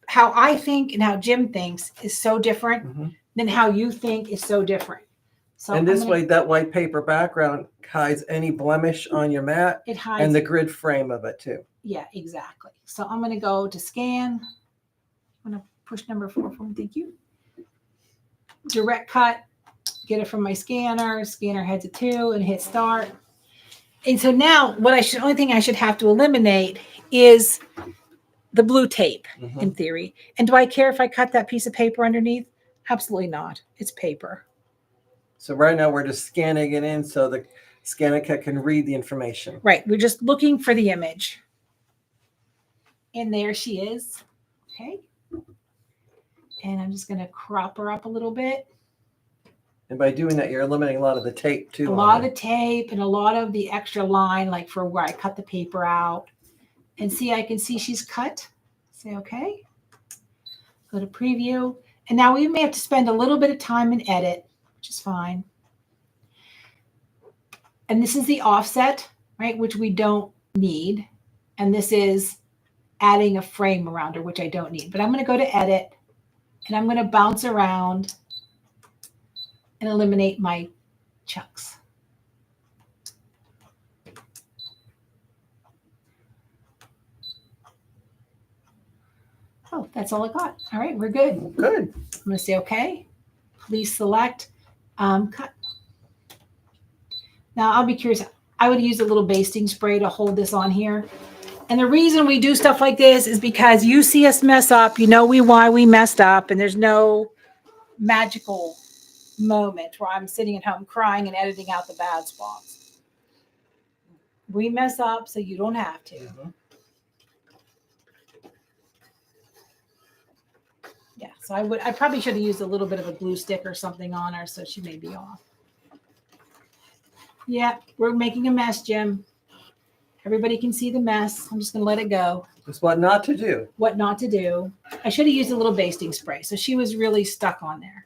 how I think and how Jim thinks is so different than how you think is so different. So and this way, that white paper background hides any blemish on your mat. It hides. And the grid frame of it too. Yeah, exactly. So I'm going to go to scan. I'm going to push number 4 for me. Thank you. Direct cut. Get it from my scanner. Scanner heads it 2 and hit start. And so now only thing I should have to eliminate is the blue tape in theory. And do I care if I cut that piece of paper underneath? Absolutely not. It's paper. So right now we're just scanning it in so the ScanNCut can read the information. Right. We're just looking for the image. And there she is. Okay. And I'm just going to crop her up a little bit. And by doing that, you're eliminating a lot of the tape too. A lot of the tape and a lot of the extra line, like for where I cut the paper out. And see, I can see she's cut. Say, okay. Go to preview. And now we may have to spend a little bit of time and edit, which is fine. And this is the offset, right, which we don't need. And this is adding a frame around her, which I don't need. But I'm going to go to edit, and I'm going to bounce around and eliminate my chunks. Oh, that's all I got. All right, we're good. Good. I'm going to say okay. Please select cut. Now, I'll be curious. I would use a little basting spray to hold this on here. And the reason we do stuff like this is because you see us mess up. You know why we messed up. And there's no magical moment where I'm sitting at home crying and editing out the bad spots. We mess up so you don't have to. Yeah, so I probably should have used a little bit of a glue stick or something on her so she may be off. Yeah, we're making a mess, Jim. Everybody can see the mess. I'm just going to let it go. That's what not to do. What not to do. I should have used a little basting spray. So she was really stuck on there.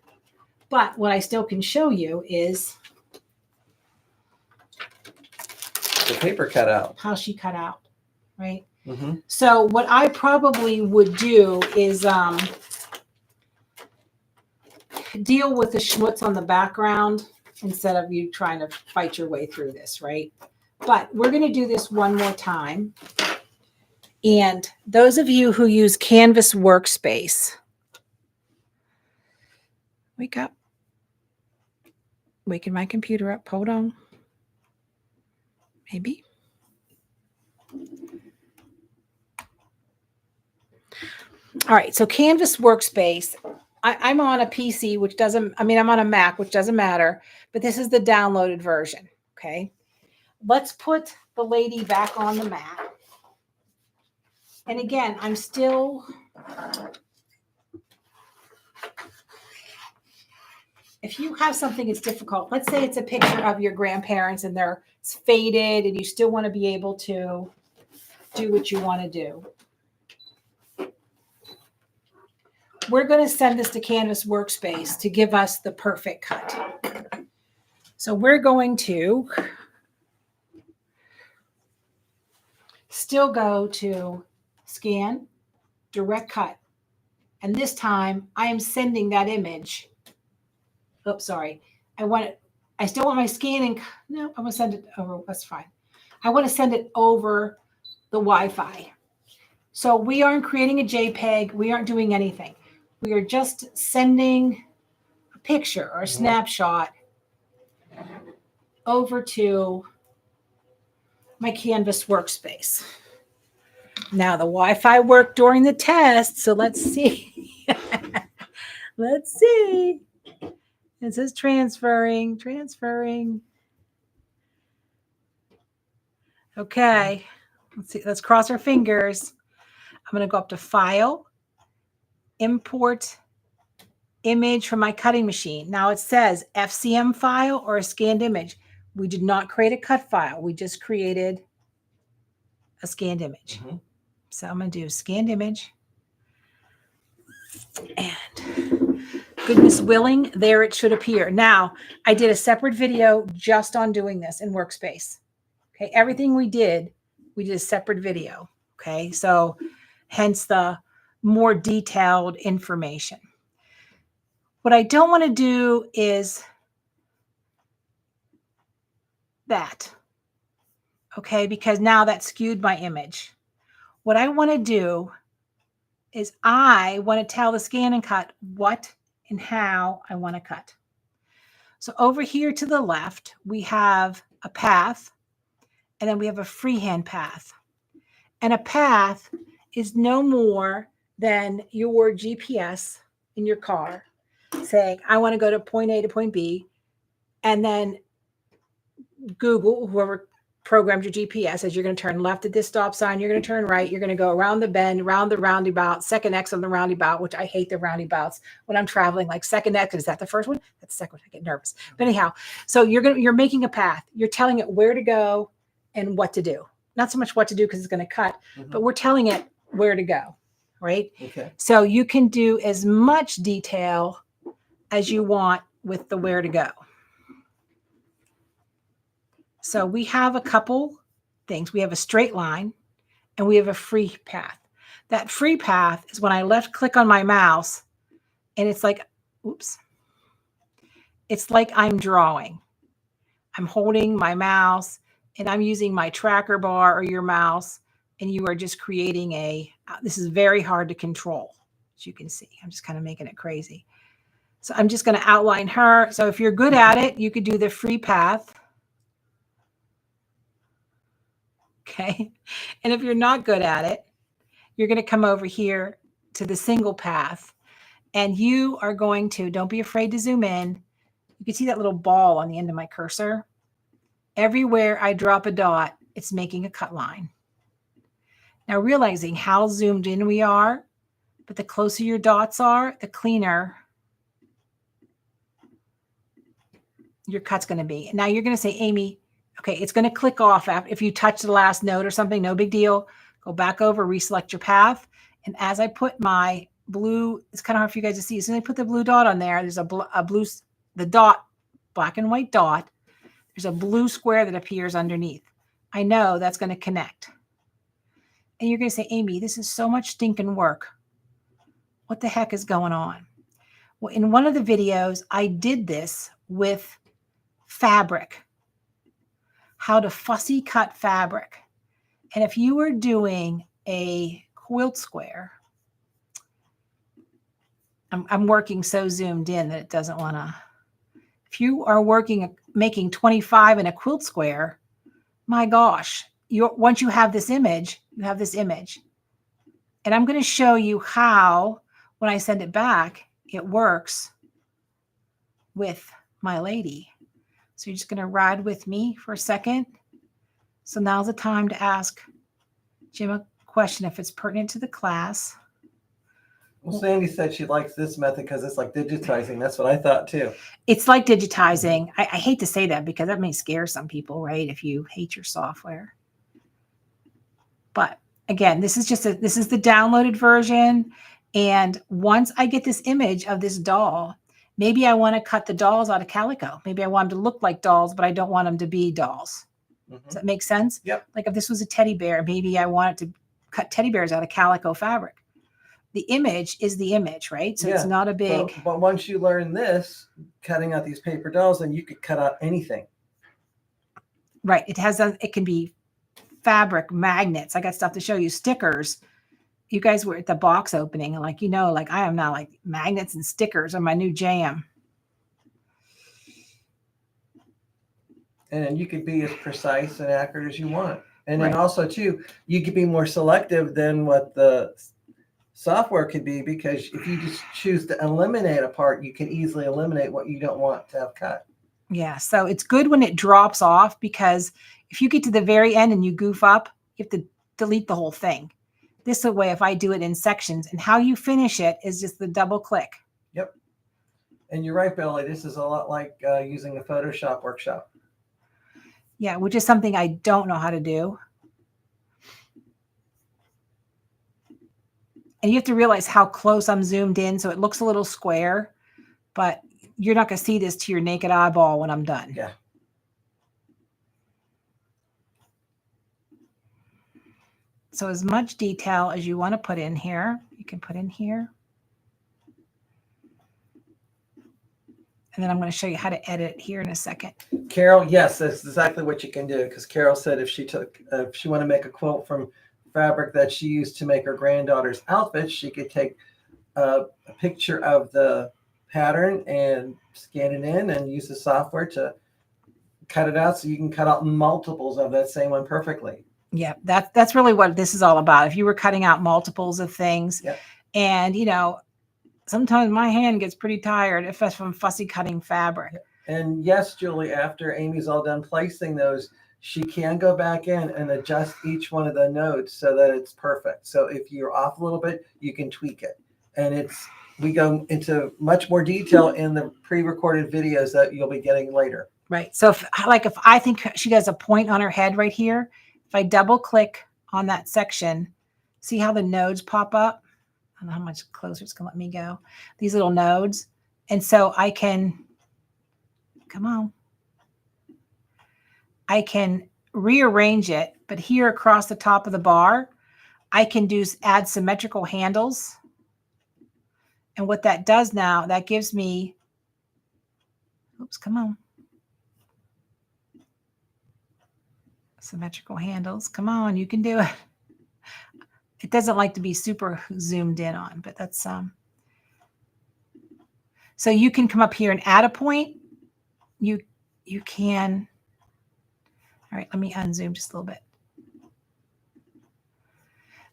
But what I still can show you is The paper cut out. How she cut out, right? So what I probably would do is deal with the schmutz on the background instead of you trying to fight your way through this, right? But we're going to do this one more time. And those of you who use Canvas Workspace, wake up. Waking my computer up. Hold on. Maybe. All right. So Canvas Workspace. I'm on a PC, which doesn't, I'm on a Mac, which doesn't matter, but this is the downloaded version. Okay. Let's put the lady back on the mat. And again, I'm still, if you have something that's difficult, let's say it's a picture of your grandparents and it's faded and you still want to be able to do what you want to do. We're going to send this to Canvas Workspace to give us the perfect cut. So we're going to still go to Scan, Direct Cut. And this time I am sending that image. Oops, sorry. I still want my scanning. No, I'm going to send it over. That's fine. I want to send it over the Wi-Fi. So we aren't creating a JPEG. We aren't doing anything. We are just sending a picture or a snapshot over to my Canvas Workspace. Now the Wi-Fi worked during the test, so let's see. Let's see. It says transferring. Okay. Let's see. Let's cross our fingers. I'm going to go up to File, Import image from my cutting machine. Now it says FCM file or a scanned image. We did not create a cut file. We just created a scanned image. Mm-hmm. So I'm going to do scanned image. And goodness willing, there it should appear. Now, I did a separate video just on doing this in Workspace. Okay, everything we did a separate video. Okay, so hence the more detailed information. What I don't want to do is that. Okay, because now that skewed my image. What I want to do is I want to tell the scan and cut what and how I want to cut. So over here to the left, we have a path, and then we have a freehand path. And a path is no more than your GPS in your car saying, I want to go to point A to point B, and then Google, whoever programmed your GPS, says you're going to turn left at this stop sign, you're going to turn right, you're going to go around the bend, around the roundabout, second X on the roundabout, which I hate the roundabouts when I'm traveling, like second X, is that the first one? That's the second one, I get nervous. But anyhow, so you're making a path, you're telling it where to go and what to do. Not so much what to do because it's going to cut, but we're telling it where to go, right? Okay. So you can do as much detail as you want with the where to go. So we have a couple things. We have a straight line and we have a free path. That free path is when I left click on my mouse and it's like, oops. It's like I'm drawing. I'm holding my mouse and I'm using my tracker bar or your mouse, and you are just creating this is very hard to control, as you can see. I'm just kind of making it crazy. So I'm just going to outline her. So if you're good at it, you could do the free path. Okay. And if you're not good at it, you're going to come over here to the single path, and you are going to, don't be afraid to zoom in. You can see that little ball on the end of my cursor. Everywhere I drop a dot, it's making a cut line. Now realizing how zoomed in we are, but the closer your dots are, the cleaner your cut's going to be. Now you're going to say, Amy, okay, it's going to click off after, if you touch the last node or something, no big deal. Go back over, reselect your path. And as I put my blue, it's kind of hard for you guys to see. As soon as I put the blue dot on there, there's the dot, black and white dot. There's a blue square that appears underneath. I know that's going to connect. And you're going to say, Amy, this is so much stinking work. What the heck is going on? Well, in one of the videos, I did this with fabric. How to fussy cut fabric. And if you were doing a quilt square, I'm working so zoomed in that it doesn't want to. If you are making 25 in a quilt square, my gosh, once you have this image, you have this image. And I'm going to show you how, when I send it back, it works with my lady. So you're just going to ride with me for a second. So now's the time to ask Jim a question if it's pertinent to the class. Well, Sandy said she likes this method because it's like digitizing. That's what I thought too. It's like digitizing. I hate to say that because that may scare some people, right? If you hate your software. But again, this is the downloaded version. And once I get this image of this doll, maybe I want to cut the dolls out of calico. Maybe I want them to look like dolls, but I don't want them to be dolls. Does that make sense? Yep. Like if this was a teddy bear, maybe I wanted to cut teddy bears out of calico fabric. The image is the image, right? So it's not a big. But once you learn this, cutting out these paper dolls, then you could cut out anything. Right. It can be fabric, magnets. I got stuff to show you, stickers. You guys were at the box opening and I am now like magnets and stickers are my new jam. And then you could be as precise and accurate as you want. And then also too, you could be more selective than what the software could be, because if you just choose to eliminate a part, you can easily eliminate what you don't want to have cut. Yeah. So it's good when it drops off, because if you get to the very end and you goof up, you have to delete the whole thing. This way, if I do it in sections, and how you finish it is just the double click. Yep. And you're right, Billy. This is a lot like using a Photoshop workshop. Yeah, which is something I don't know how to do. And you have to realize how close I'm zoomed in. So it looks a little square, but you're not going to see this to your naked eyeball when I'm done. Yeah. So as much detail as you want to put in here, you can put in here. And then I'm going to show you how to edit here in a second. Carol, yes, that's exactly what you can do. Because Carol said if she want to make a quilt from fabric that she used to make her granddaughter's outfits, she could take a picture of the pattern and scan it in and use the software to cut it out, so you can cut out multiples of that same one perfectly. Yeah, that's really what this is all about. If you were cutting out multiples of things, yeah. And sometimes my hand gets pretty tired if that's from fussy cutting fabric. And yes, Julie, after Amy's all done placing those, she can go back in and adjust each one of the nodes so that it's perfect. So if you're off a little bit, you can tweak it. And we go into much more detail in the pre-recorded videos that you'll be getting later. Right. So if I think she has a point on her head right here, if I double click on that section, see how the nodes pop up? I don't know how much closer it's going to let me go. These little nodes. And so I can, I can rearrange it, but here across the top of the bar, I can add symmetrical handles. And what that does now, that gives me, symmetrical handles. Come on, you can do it. It doesn't like to be super zoomed in on, but that's so you can come up here and add a point. You can. All right, let me unzoom just a little bit.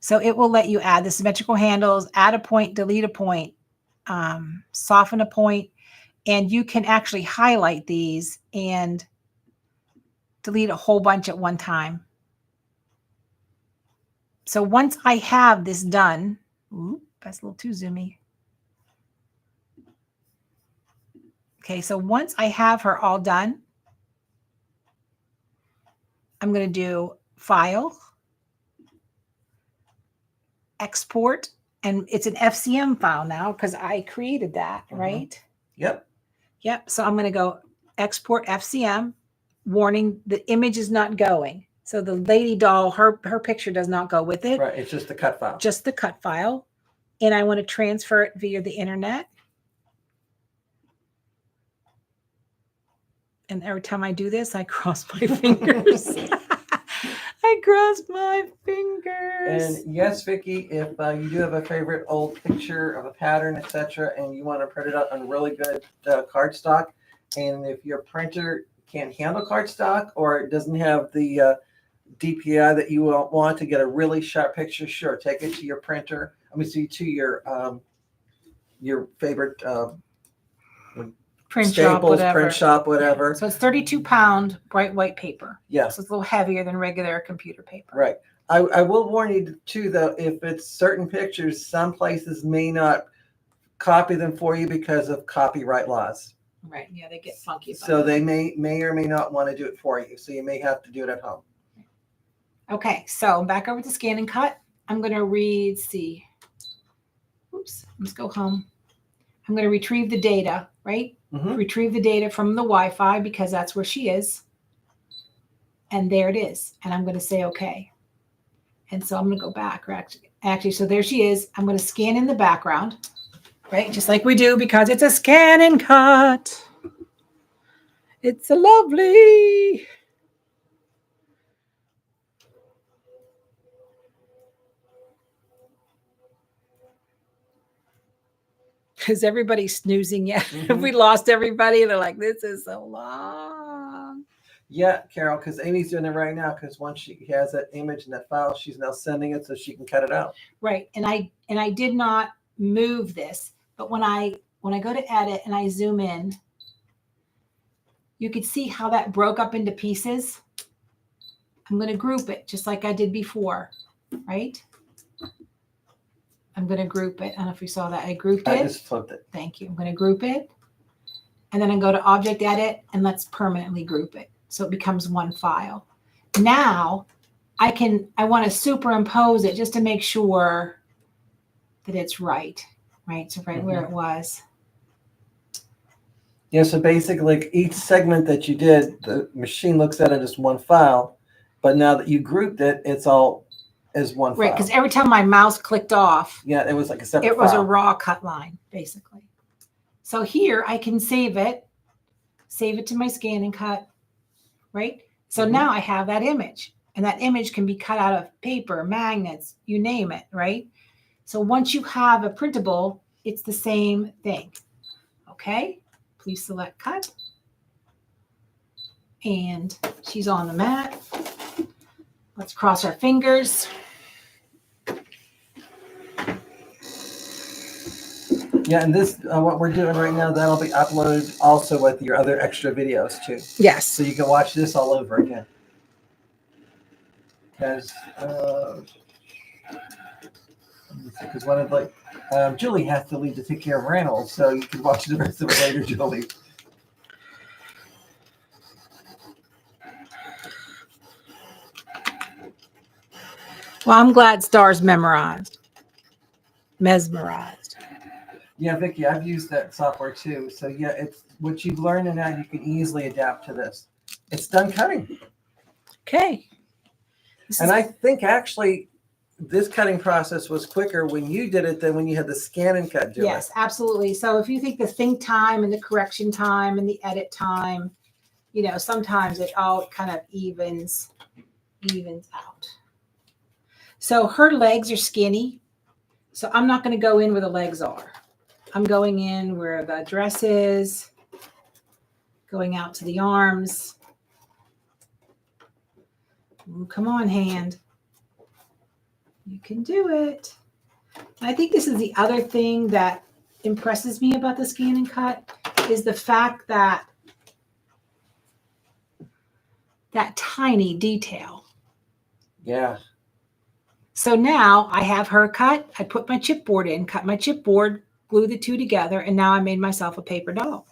So it will let you add the symmetrical handles, add a point, delete a point, soften a point, and you can actually highlight these and delete a whole bunch at one time. So once I have this done, that's a little too zoomy. Okay, so once I have her all done, I'm going to do File, Export, and it's an FCM file now because I created that, right? Yep. Yep. So I'm going to go Export FCM. Warning, the image is not going. So the lady doll, her picture does not go with it. Right. It's just the cut file. Just the cut file. And I want to transfer it via the internet. And every time I do this, I cross my fingers. I cross my fingers. And yes, Vicki, if you do have a favorite old picture of a pattern, etc., and you want to print it out on really good cardstock, and if your printer can't handle cardstock or it doesn't have the DPI that you want to get a really sharp picture, sure, take it to your printer. To your favorite print Staples, print shop, whatever. Yeah. So it's 32-pound bright white paper. Yes. So it's a little heavier than regular computer paper. Right. I will warn you too, though, if it's certain pictures, some places may not copy them for you because of copyright laws. Right. Yeah, they get funky. So they may or may not want to do it for you. So you may have to do it at home. Okay. So back over to Scan and Cut. I'm going to let's go home. I'm going to retrieve the data, right? Mm-hmm. Retrieve the data from the Wi-Fi because that's where she is. And there it is. And I'm going to say, okay. And so I'm going to go back. Actually, so there she is. I'm going to scan in the background, right? Just like we do because it's a Scan and Cut. It's a lovely. Is everybody snoozing yet? Mm-hmm. Have we lost everybody? They're like, this is so long. Yeah, Carol, because Amy's doing it right now. Because once she has that image in that file, she's now sending it so she can cut it out. Right, and I did not move this, but when I go to edit and I zoom in, you could see how that broke up into pieces. I'm going to group it just like I did before, right? I'm going to group it. I don't know if you saw that. I grouped it. I just flipped it. Thank you. I'm going to group it. and then I go to Object Edit, and let's permanently group it. So it becomes one file. Now I want to superimpose it just to make sure that it's right? So where it was. Yeah, so basically like each segment that you did, the machine looks at it as one file, but now that you grouped it, it's all as one file. Right, because every time my mouse clicked off, yeah, it was like a separate it was file. a raw cut line, basically. So here I can save it to my scan and cut, right? So now I have that image, and that image can be cut out of paper, magnets, you name it, right? So once you have a printable, it's the same thing. Okay, please select cut. And she's on the mat. Let's cross our fingers. Yeah, and this, what we're doing right now, that'll be uploaded also with your other extra videos too. Yes. So you can watch this all over again. Because one of Julie has to leave to take care of Reynolds, so you can watch the rest of it later, Julie. Well, I'm glad Star's mesmerized. Yeah, Vicki, I've used that software too. So yeah, it's what you've learned, and now you can easily adapt to this. It's done cutting. Okay. And I think actually this cutting process was quicker when you did it than when you had the scan and cut do it. Yes, absolutely. So if you think the think time and the correction time and the edit time, sometimes it all kind of evens out. So her legs are skinny. So I'm not going to go in where the legs are. I'm going in where the dress is, going out to the arms. Ooh, come on, hand. You can do it. And I think this is the other thing that impresses me about the scan and cut is the fact that tiny detail. Yeah. So now I have her cut. I put my chipboard in, cut my chipboard, glue the two together, and now I made myself a paper doll.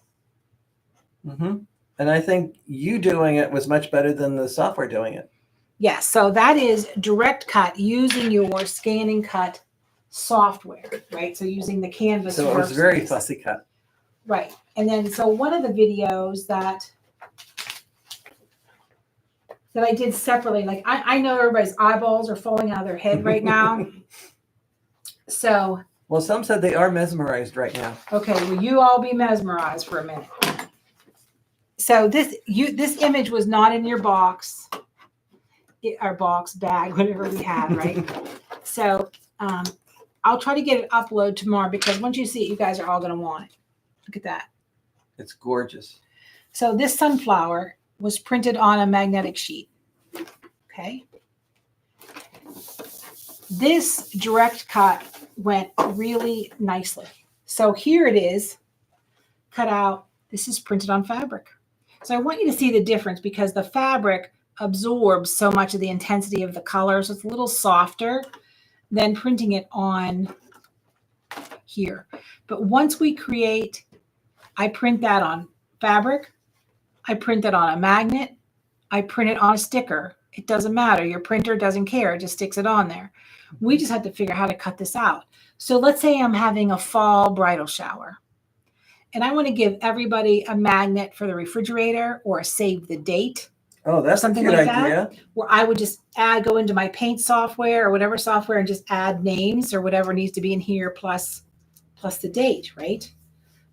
Mm-hmm. And I think you doing it was much better than the software doing it. Yes, so that is direct cut using your scan and cut software, right? So using the Canvas. So it was very fussy cut. Right. And then so one of the videos that I did separately, like I know everybody's eyeballs are falling out of their head right now. So. Well, some said they are mesmerized right now. Okay, well, you all be mesmerized for a minute. So this image was not in your box, our box bag, whatever we had, right? So I'll try to get it uploaded tomorrow because once you see it, you guys are all going to want it. Look at that. It's gorgeous. So this sunflower was printed on a magnetic sheet. Okay. This direct cut went really nicely. So here it is cut out. This is printed on fabric. So I want you to see the difference because the fabric absorbs so much of the intensity of the color. So it's a little softer than printing it on here. But once we create, I print that on fabric. I print it on a magnet. I print it on a sticker. It doesn't matter. Your printer doesn't care. It just sticks it on there. We just have to figure out how to cut this out. So let's say I'm having a fall bridal shower and I want to give everybody a magnet for the refrigerator or a save the date. Oh, that's something a good like idea. That, where I would just go into my paint software or whatever software and just add names or whatever needs to be in here plus the date, right?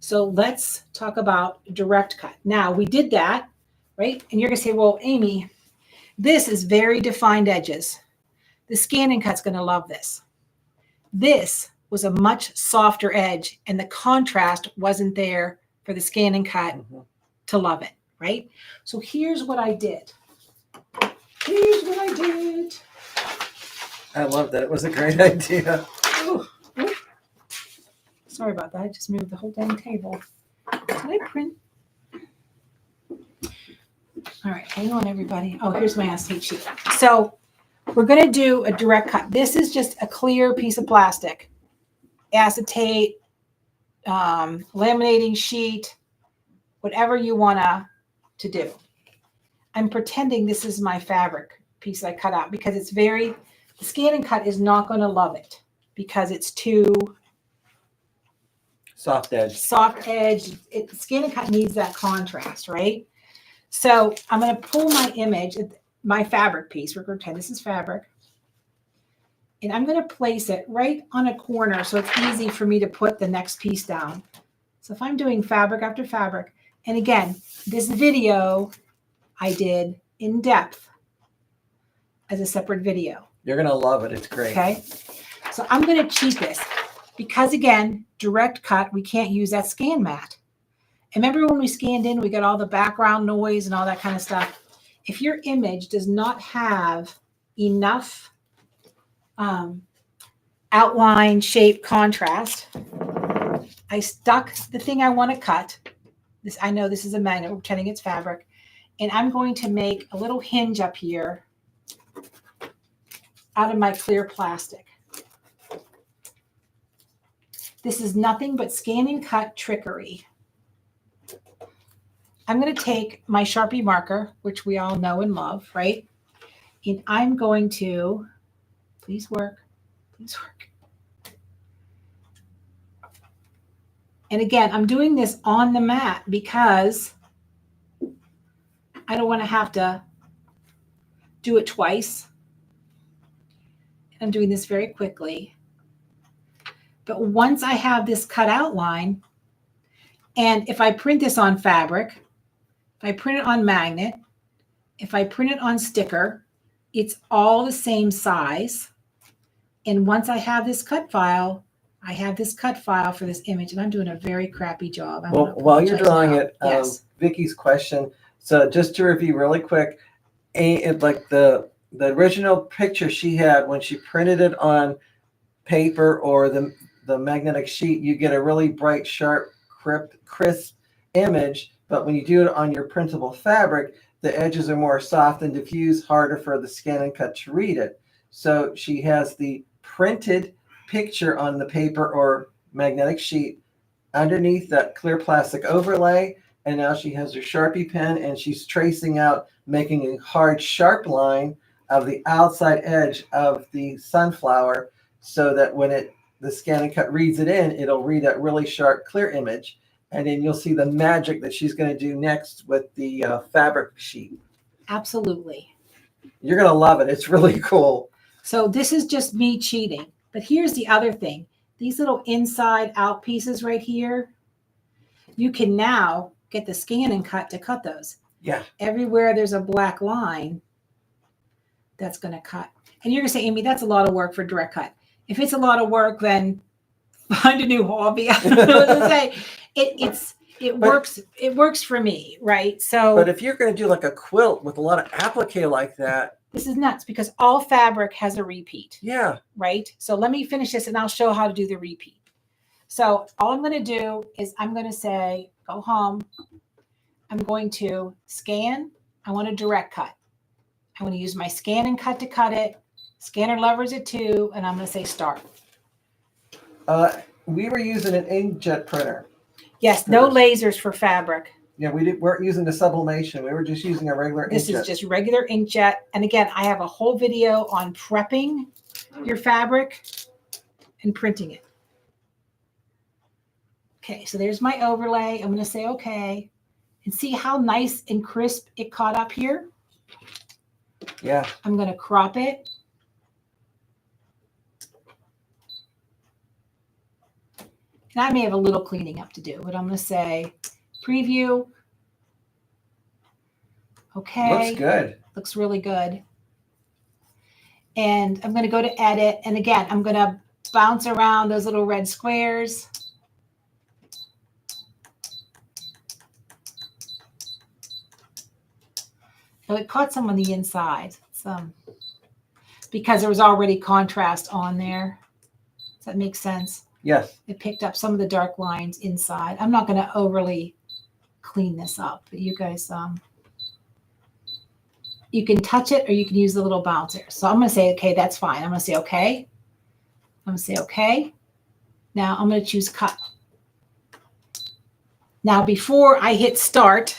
So let's talk about direct cut. Now we did that, right? And you're going to say, well, Amy, this is very defined edges. The scan and cut's going to love this. This was a much softer edge and the contrast wasn't there for the scan and cut to love it, right? So here's what I did. I love that. It was a great idea. Ooh. Sorry about that. I just moved the whole dang table. Did I print? All right, hang on, everybody. Oh, here's my acetate sheet. So we're going to do a direct cut. This is just a clear piece of plastic. Acetate, laminating sheet, whatever you want to do. I'm pretending this is my fabric piece I cut out because it's the Scan and Cut is not going to love it because it's too soft edge. Scan and Cut needs that contrast, right? So I'm going to pull my image, my fabric piece. We're going to pretend this is fabric. And I'm going to place it right on a corner so it's easy for me to put the next piece down. So if I'm doing fabric after fabric, and again, this video I did in depth as a separate video. You're going to love it. It's great. Okay. So I'm going to cheat this because, again, direct cut, we can't use that scan mat. And remember when we scanned in, we got all the background noise and all that kind of stuff. If your image does not have enough outline, shape, contrast, I stuck the thing I want to cut. I know this is a magnet, we're pretending it's fabric. And I'm going to make a little hinge up here out of my clear plastic. This is nothing but Scan and Cut trickery. I'm going to take my Sharpie marker, which we all know and love, right? And I'm going to, please work. And again, I'm doing this on the mat because I don't want to have to do it twice. I'm doing this very quickly. But once I have this cut outline, and if I print this on fabric, if I print it on magnet, if I print it on sticker, it's all the same size. And once I have this cut file, I have this cut file for this image, and I'm doing a very crappy job. Well, while you're drawing it, yes. Vicky's question. So just to review really quick, like the original picture she had when she printed it on paper or the magnetic sheet, you get a really bright, sharp, crisp image. But when you do it on your printable fabric, the edges are more soft and diffuse, harder for the Scan and Cut to read it. So she has the printed picture on the paper or magnetic sheet underneath that clear plastic overlay. And now she has her Sharpie pen and she's tracing out, making a hard, sharp line of the outside edge of the sunflower so that when the Scan and Cut reads it in, it'll read that really sharp, clear image. And then you'll see the magic that she's going to do next with the fabric sheet. Absolutely. You're going to love it. It's really cool. So this is just me cheating. But here's the other thing. These little inside out pieces right here, you can now get the Scan and Cut to cut those. Yeah. Everywhere there's a black line, that's going to cut. And you're going to say, Amy, that's a lot of work for direct cut. If it's a lot of work, then find a new hobby. I don't know what to say. It works for me, right? So, but if you're going to do like a quilt with a lot of applique like that, this is nuts because all fabric has a repeat. Yeah. Right. So let me finish this and I'll show how to do the repeat. So all I'm going to do is I'm going to say, go home. I'm going to scan. I want to direct cut. I want to use my Scan and Cut to cut it. Scanner levers it too. And I'm going to say start. We were using an inkjet printer. Yes. No lasers for fabric. Yeah, we weren't using the sublimation. We were just using a regular inkjet. This is just regular inkjet. And again, I have a whole video on prepping your fabric and printing it. Okay, so there's my overlay. I'm going to say okay. And see how nice and crisp it caught up here? Yeah. I'm going to crop it. And I may have a little cleaning up to do, but I'm going to say preview. Okay. Looks good. Looks really good. And I'm going to go to edit. And again, I'm going to bounce around those little red squares. So it caught some on the inside. Some because there was already contrast on there. Does that make sense? Yes. It picked up some of the dark lines inside. I'm not going to overly clean this up, but you guys, you can touch it or you can use the little bouncer. So I'm going to say, okay, that's fine. I'm going to say, okay. I'm going to say, okay. Now I'm going to choose cut. Now, before I hit start,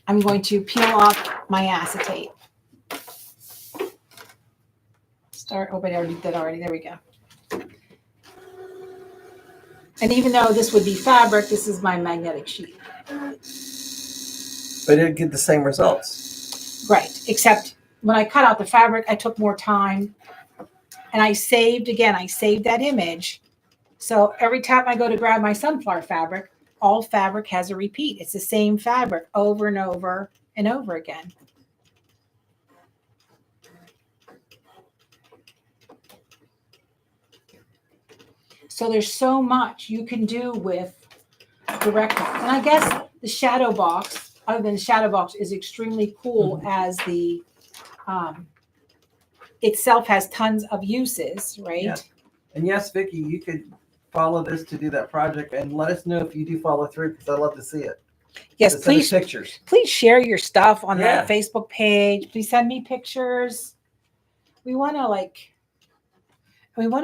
I'm going to peel off my acetate. Start. Oh, but I already did already. There we go. And even though this would be fabric, this is my magnetic sheet. But it'd get the same results. Right. Except when I cut out the fabric, I took more time. And I saved that image. So every time I go to grab my sunflower fabric, all fabric has a repeat. It's the same fabric over and over and over again. So there's so much you can do with direct cut. And I guess the shadow box, other than the shadow box, is extremely cool as the itself has tons of uses, right? Yeah. And yes, Vicki, you could follow this to do that project and let us know if you do follow through, because I love to see it. Yes, please. Pictures. Please share your stuff on that Facebook page. Please send me pictures. We want to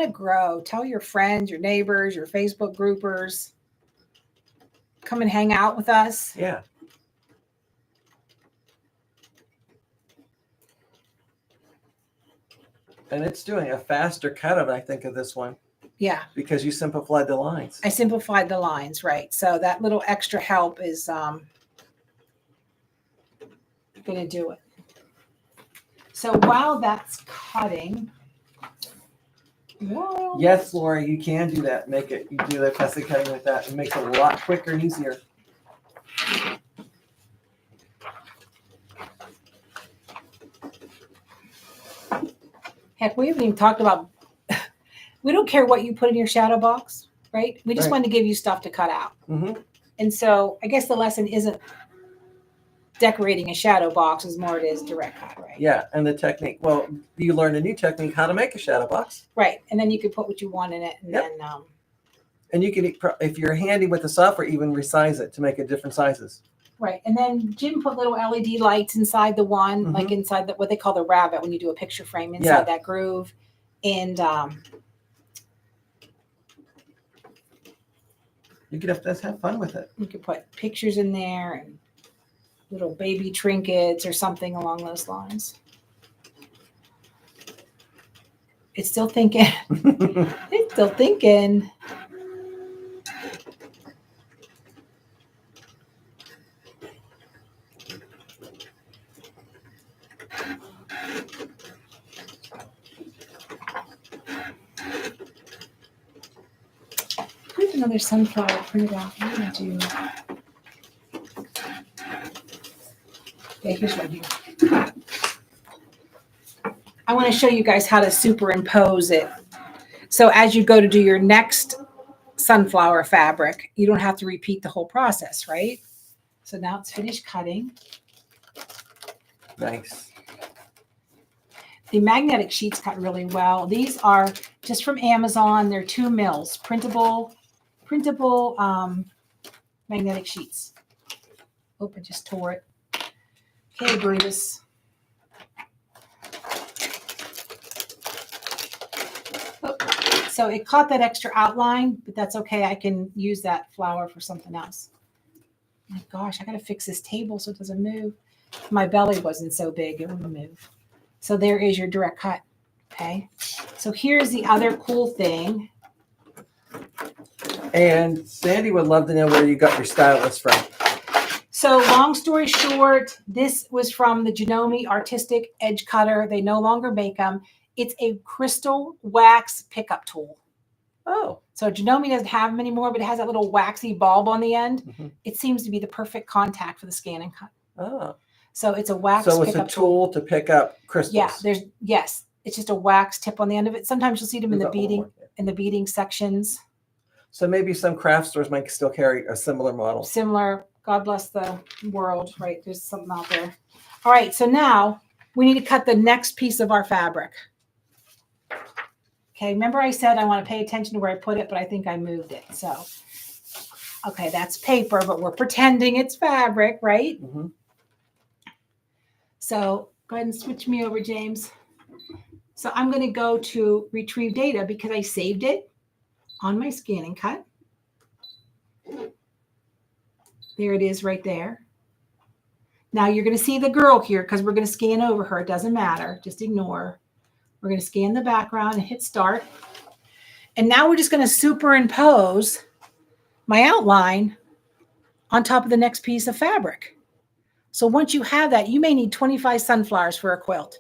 grow. Tell your friends, your neighbors, your Facebook groupers. Come and hang out with us. Yeah. And it's doing a faster cut of, I think, of this one. Yeah. Because you simplified the lines. I simplified the lines, right. So that little extra help is going to do it. So while that's cutting. Whoa. Yes, Laura, you can do that. You do the custom cutting with that. It makes it a lot quicker and easier. Heck, we haven't even talked about, we don't care what you put in your shadow box, right? We just want to give you stuff to cut out. Mm-hmm. And so I guess the lesson isn't decorating a shadow box, as more it is direct cut, right? Yeah, and the technique. Well, you learned a new technique, how to make a shadow box. Right, and then you can put what you want in it, and then. And you can, if you're handy with the software, even resize it to make it different sizes. Right, and then Jim put little LED lights inside the one, like inside what they call the rabbit when you do a picture frame inside that groove, and you could have fun with it. You could put pictures in there and little baby trinkets or something along those lines. It's still thinking. It's still thinking. Here's another sunflower printed out. What am I going to do? Okay, here's what I do. I want to show you guys how to superimpose it. So as you go to do your next sunflower fabric, you don't have to repeat the whole process, right? So now it's finished cutting. Nice. The magnetic sheets cut really well. These are just from Amazon. They're 2 mils, printable magnetic sheets. Oh, I just tore it. Okay, Brutus. Oh, so it caught that extra outline, but that's okay. I can use that flower for something else. My gosh, I got to fix this table so it doesn't move. If my belly wasn't so big, it wouldn't move. So there is your direct cut. Okay. So here's the other cool thing. And Sandy would love to know where you got your stylus from. So long story short, this was from the Janome Artistic Edge Cutter. They no longer make them. It's a crystal wax pickup tool. Oh. So Janome doesn't have them anymore, but it has that little waxy bulb on the end. Mm-hmm. It seems to be the perfect contact for the scan and cut. Oh. So it's a wax pickup tool. So it's a tool to pick up crystals. Yeah, it's just a wax tip on the end of it. Sometimes you'll see them in the beading sections. So maybe some craft stores might still carry a similar model. Similar. God bless the world, right? There's something out there. All right, so now we need to cut the next piece of our fabric. Okay, remember I said I want to pay attention to where I put it, but I think I moved it. So, okay, that's paper, but we're pretending it's fabric, right? Mm-hmm. So go ahead and switch me over, James. So I'm going to go to retrieve data because I saved it on my scan and cut. There it is right there. Now you're going to see the girl here because we're going to scan over her. It doesn't matter. Just ignore. We're going to scan the background and hit start. And now we're just going to superimpose my outline on top of the next piece of fabric. So once you have that, you may need 25 sunflowers for a quilt,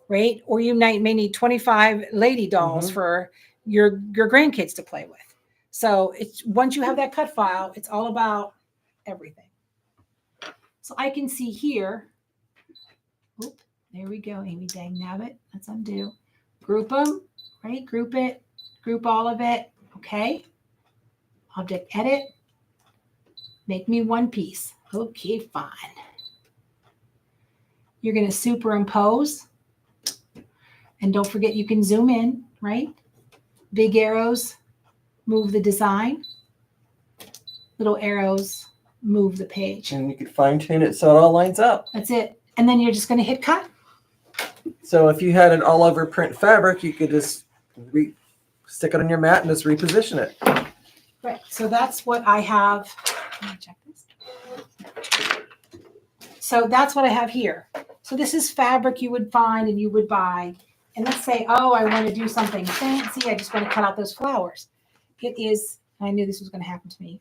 right? Or you may need 25 lady dolls for your grandkids to play with. So it's once you have that cut file, it's all about everything. So I can see here, oop, there we go, Amy, dang nabbit. Let's undo. Group them, right? Group it, group all of it. Okay. Object edit. Make me one piece. Okay, fine. You're going to superimpose. And don't forget you can zoom in, right? Big arrows move the design. Little arrows move the page. And you can fine tune it so it all lines up. That's it. And then you're just going to hit cut. So if you had an all over print fabric, you could just stick it on your mat and just reposition it. Right. So that's what I have. Let me check this. So that's what I have here. So this is fabric you would find and you would buy. And let's say, oh, I want to do something fancy. I just want to cut out those flowers. It is, I knew this was going to happen to me.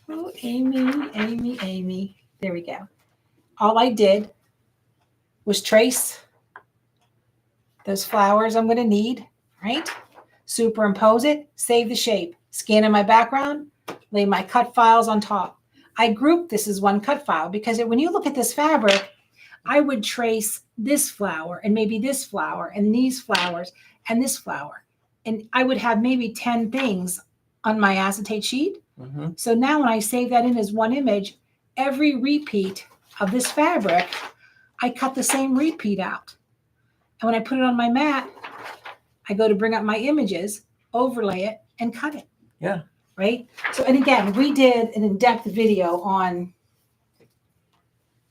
Oh, Amy. There we go. All I did was trace those flowers I'm going to need, right? Superimpose it, save the shape, scan in my background, lay my cut files on top. I grouped this as one cut file because when you look at this fabric, I would trace this flower and maybe this flower and these flowers and this flower. And I would have maybe 10 things on my acetate sheet. So now when I save that in as one image, every repeat of this fabric, I cut the same repeat out. And when I put it on my mat, I go to bring up my images, overlay it, and cut it. Yeah. Right? So, and again, we did an in-depth video on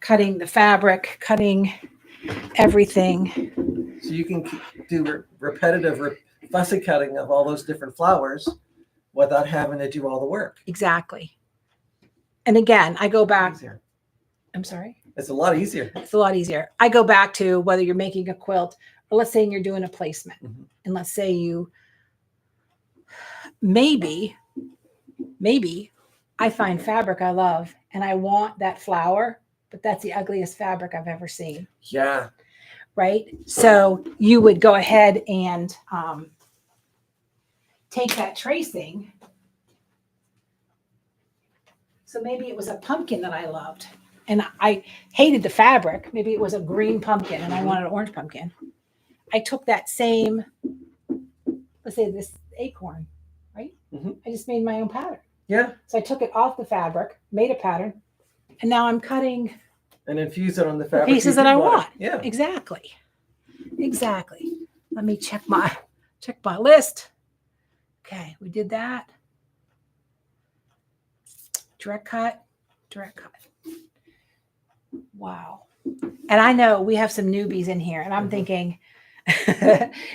cutting the fabric, cutting everything. So you can do repetitive fussy cutting of all those different flowers without having to do all the work. Exactly. And again, I go back. Easier. I'm sorry? It's a lot easier. It's a lot easier. I go back to whether you're making a quilt or let's say you're doing a placement. And let's say you maybe I find fabric I love and I want that flower, but that's the ugliest fabric I've ever seen. Yeah. Right? So you would go ahead and take that tracing. So maybe it was a pumpkin that I loved and I hated the fabric. Maybe it was a green pumpkin and I wanted an orange pumpkin. I took that same, let's say this acorn, right? I just made my own pattern. Yeah. So I took it off the fabric, made a pattern, and now I'm cutting and infuse it on the fabric. The pieces that I want. Yeah. Exactly. Let me check my list. Okay, we did that. Direct cut. Wow. And I know we have some newbies in here, and I'm thinking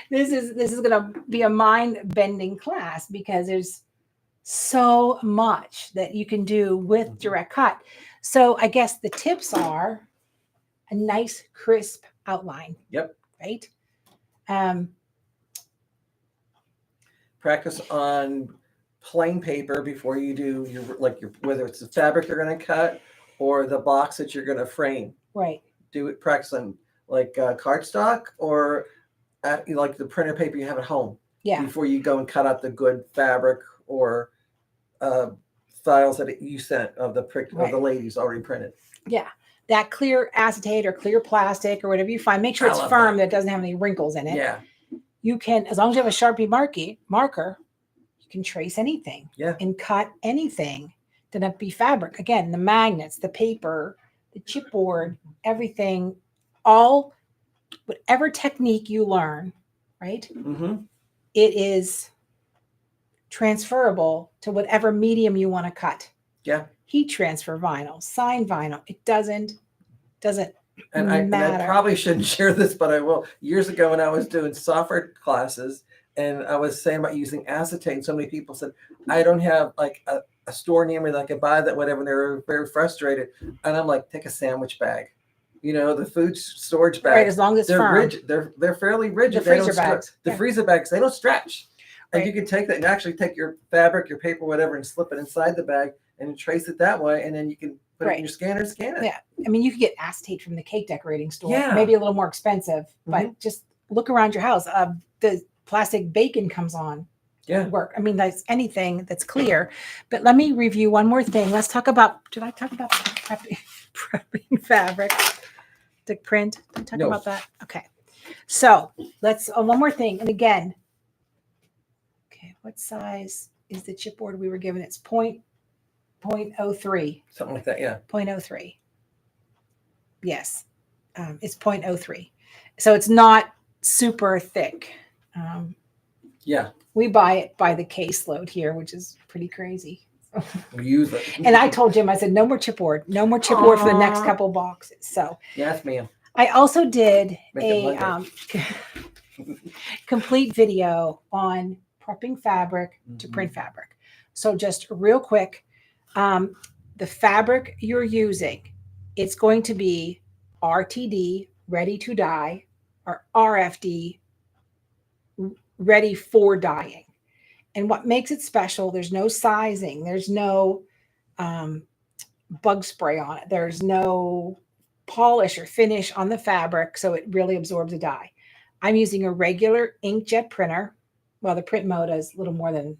this is going to be a mind-bending class because there's so much that you can do with direct cut. So I guess the tips are a nice crisp outline. Yep. Right. Practice on plain paper before you do your whether it's the fabric you're going to cut or the box that you're going to frame. Right. Do it. Practice on cardstock or like the printer paper you have at home. Yeah. Before you go and cut out the good fabric or files that you sent of the of the ladies already printed. Yeah. That clear acetate or clear plastic or whatever you find, make sure it's firm, that doesn't have any wrinkles in it. Yeah. You can, as long as you have a Sharpie marker, you can trace anything. Yeah. And cut anything. Doesn't have to be fabric. Again, the magnets, the paper, the chipboard, everything, all, whatever technique you learn, right? It is transferable to whatever medium you want to cut. Yeah. Heat transfer vinyl, sign vinyl. It doesn't and matter. I probably shouldn't share this, but I will. Years ago when I was doing software classes and I was saying about using acetate, and so many people said, I don't have like a a store near me that I could buy that, whatever. And they were very frustrated. And I'm like, take a sandwich bag. You know, the food storage bags. Right, as long as they're firm. rigid. They're fairly rigid. The freezer bags. The freezer bags, they don't stretch. And Right. you can take that and actually take your fabric, your paper, whatever, and slip it inside the bag and trace it that way. And then you can put it in your scanner and scan it. Yeah. I mean, you could get acetate from the cake decorating store. Yeah. Maybe a little more expensive, but just look around your house. The plastic bacon comes on. Yeah. Work. I mean, that's anything that's clear. But let me review one more thing. Let's talk about, did I talk about prepping fabric to print? Did I talk about that? Okay. So let's, one more thing. And again, okay, what size is the chipboard we were given? It's 0.03. Something like that, yeah. 0.03. Yes. It's 0.03. So it's not super thick. Yeah. We buy it by the caseload here, which is pretty crazy. We use it. And I told Jim, I said, no more chipboard. No more chipboard for the next couple boxes. So yes, ma'am. I also did a complete video on prepping fabric to print fabric. So just real quick, the fabric you're using, it's going to be RTD, ready to dye, or RFD, ready for dyeing. And what makes it special, there's no sizing, there's no bug spray on it, there's no polish or finish on the fabric, so it really absorbs the dye. I'm using a regular inkjet printer. Well, the Print Moda is a little more than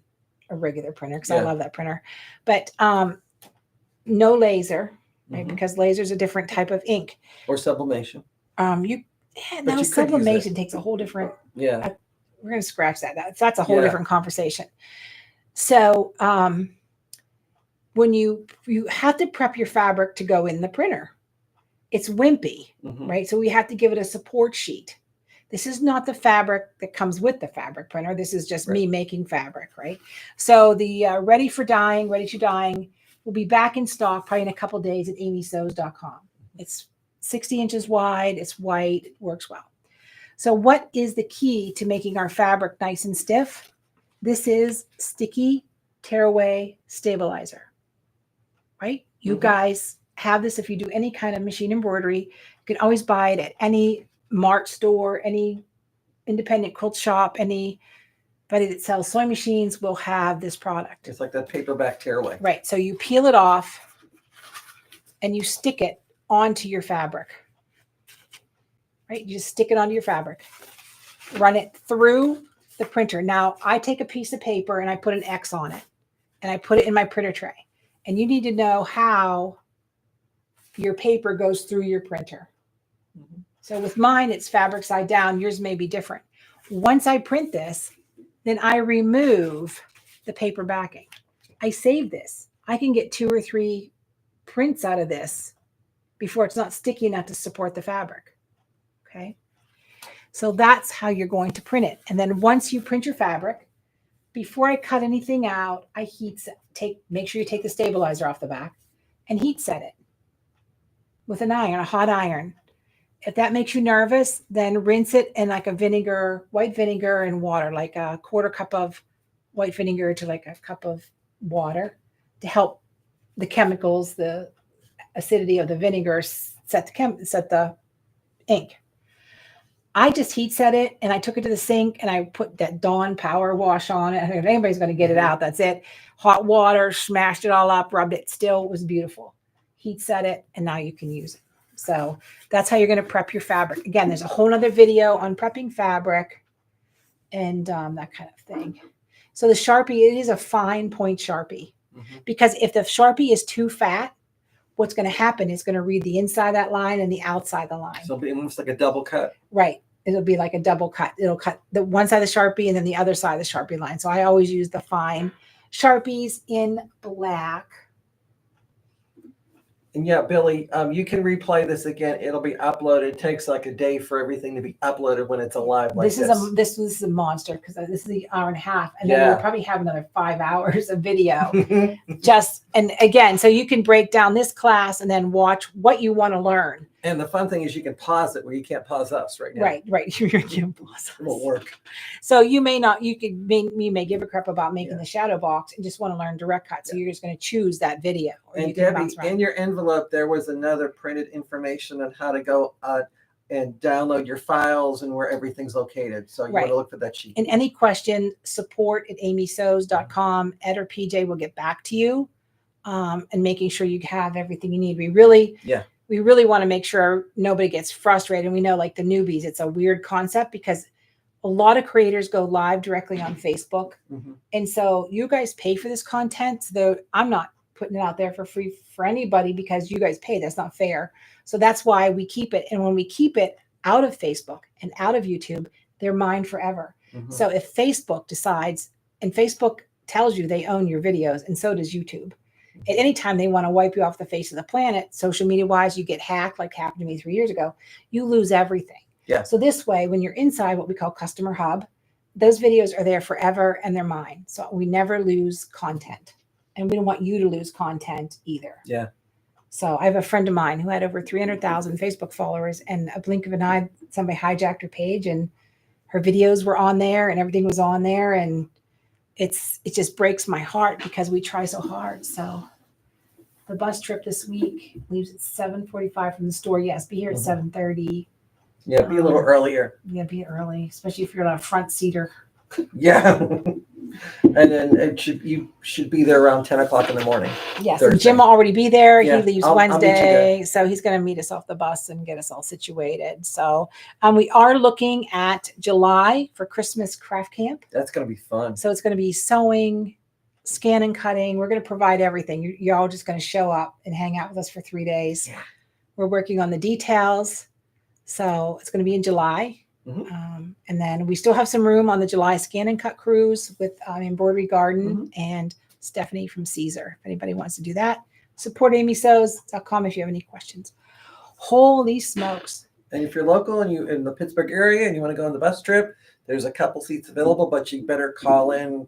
a regular printer because I love that printer, but no laser, right? Because laser is a different type of ink. Or sublimation. Sublimation takes a whole different. Yeah. We're going to scratch that. That's a whole different conversation. So when you have to prep your fabric to go in the printer, it's wimpy, right? So we have to give it a support sheet. This is not the fabric that comes with the fabric printer. This is just me making fabric, right? So the ready to dyeing will be back in stock probably in a couple of days at amysews.com. It's 60 inches wide. It's white. It works well. So what is the key to making our fabric nice and stiff? This is sticky tearaway stabilizer, right? You guys have this if you do any kind of machine embroidery. You can always buy it at any Mart store, any independent quilt shop, anybody that sells sewing machines will have this product. It's like that paperback tearaway. Right. So you peel it off and you stick it onto your fabric. Right? You just stick it onto your fabric, run it through the printer. Now I take a piece of paper and I put an X on it and I put it in my printer tray. And you need to know how your paper goes through your printer. So with mine, it's fabric side down. Yours may be different. Once I print this, then I remove the paper backing. I save this. I can get 2 or 3 prints out of this before it's not sticky enough to support the fabric. Okay. So that's how you're going to print it. And then once you print your fabric, before I cut anything out, I make sure you take the stabilizer off the back and heat set it with an iron, a hot iron. If that makes you nervous, then rinse it in like white vinegar and water, like a 1/4 cup of white vinegar to like a cup of water to help the chemicals, the acidity of the vinegar set the ink. I just heat set it and I took it to the sink and I put that Dawn power wash on it. If anybody's going to get it out, that's it. Hot water, smashed it all up, rubbed it. Still was beautiful. Heat set it and now you can use it. So that's how you're going to prep your fabric. Again, there's a whole nother video on prepping fabric and that kind of thing. So the Sharpie, it is a fine point Sharpie because if the Sharpie is too fat, what's going to happen is going to read the inside of that line and the outside of the line. So it'll be almost like a double cut. Right. It'll be like a double cut. It'll cut the one side of the Sharpie and then the other side of the Sharpie line. So I always use the fine Sharpies in black. And yeah, Billy, you can replay this again. It'll be uploaded. It takes like a day for everything to be uploaded when it's alive like this. This is a monster because this is the 1.5 hours. And then we'll probably have another 5 hours of video. And again, so you can break down this class and then watch what you want to learn. And the fun thing is you can pause it where you can't pause us right now. Right. You can't pause us. It won't work. So you may not, you may give a crap about making the shadow box and just want to learn direct cut. So you're just going to choose that video. Or And you can Debbie, in your envelope, there was another printed information on how to go and download your files and where everything's located. So you want to look for that sheet. And any question, support@amysews.com. Ed or PJ will get back to you, and making sure you have everything you need. We really want to make sure nobody gets frustrated. And we know, like the newbies, it's a weird concept because a lot of creators go live directly on Facebook. And so you guys pay for this content. So I'm not putting it out there for free for anybody because you guys pay. That's not fair. So that's why we keep it. And when we keep it out of Facebook and out of YouTube, they're mine forever. So if Facebook decides, and Facebook tells you they own your videos, and so does YouTube. At any time they want to wipe you off the face of the planet, social media wise, you get hacked, like happened to me 3 years ago, you lose everything. So this way, when you're inside what we call Customer Hub, those videos are there forever and they're mine. So we never lose content. And we don't want you to lose content either. So I have a friend of mine who had over 300,000 Facebook followers, and a blink of an eye, somebody hijacked her page and her videos were on there and everything was on there. And it just breaks my heart because we try so hard. So the bus trip this week leaves at 7:45 from the store. Yes, be here at 7:30. Yeah, be a little earlier. Yeah, be early, especially if you're on a front seater. Yeah. And then you should be there around 10 o'clock in the morning. Yes, and Jim will already be there. Yeah, He leaves Wednesday, so he's going to meet us off the bus and get us all situated. So we are looking at July for Christmas craft camp. That's going to be fun. So it's going to be sewing, scan and cutting. We're going to provide everything. You're all just going to show up and hang out with us for 3 days. Yeah. We're working on the details. So it's going to be in July. And then we still have some room on the July scan and cut cruise with Embroidery Garden and Stephanie from Caesar. If anybody wants to do that, support amysews.com if you have any questions. Holy smokes. And if you're local and you in the Pittsburgh area and you want to go on the bus trip, there's a couple seats available, but you better call in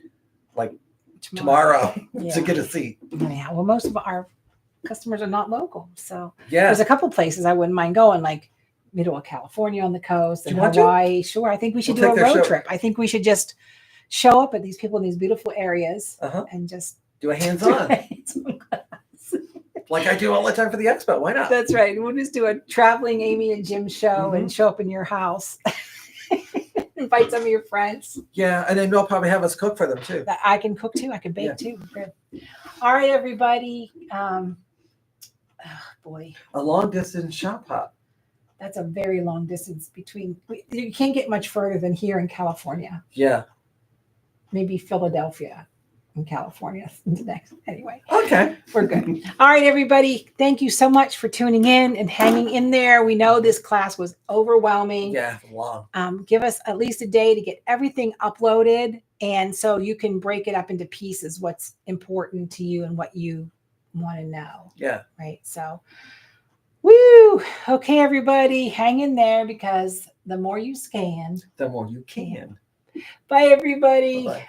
like tomorrow to get a seat. Yeah. Well, most of our customers are not local. So yeah, there's a couple places I wouldn't mind going, like middle of California on the coast and Hawaii. Sure. I think we should do a road trip. I think we should just show up at these people in these beautiful areas and just do a hands-on. Like I do all the time for the expo. Why not? That's right. We'll just do a traveling Amy and Jim show and show up in your house. Invite some of your friends. Yeah. And then they'll probably have us cook for them too. I can cook too. I can bake too. Good. All right, everybody. Oh boy. A long distance shop hop. That's a very long distance between. You can't get much further than here in California. Yeah. Maybe Philadelphia in California next. Anyway. Okay. We're good. All right, everybody. Thank you so much for tuning in and hanging in there. We know this class was overwhelming. Yeah, long. Give us at least a day to get everything uploaded. And so you can break it up into pieces, what's important to you and what you want to know. Yeah. Right. So, woo. Okay, everybody, hang in there because the more you scan, the more you can. Bye, everybody. Bye-bye.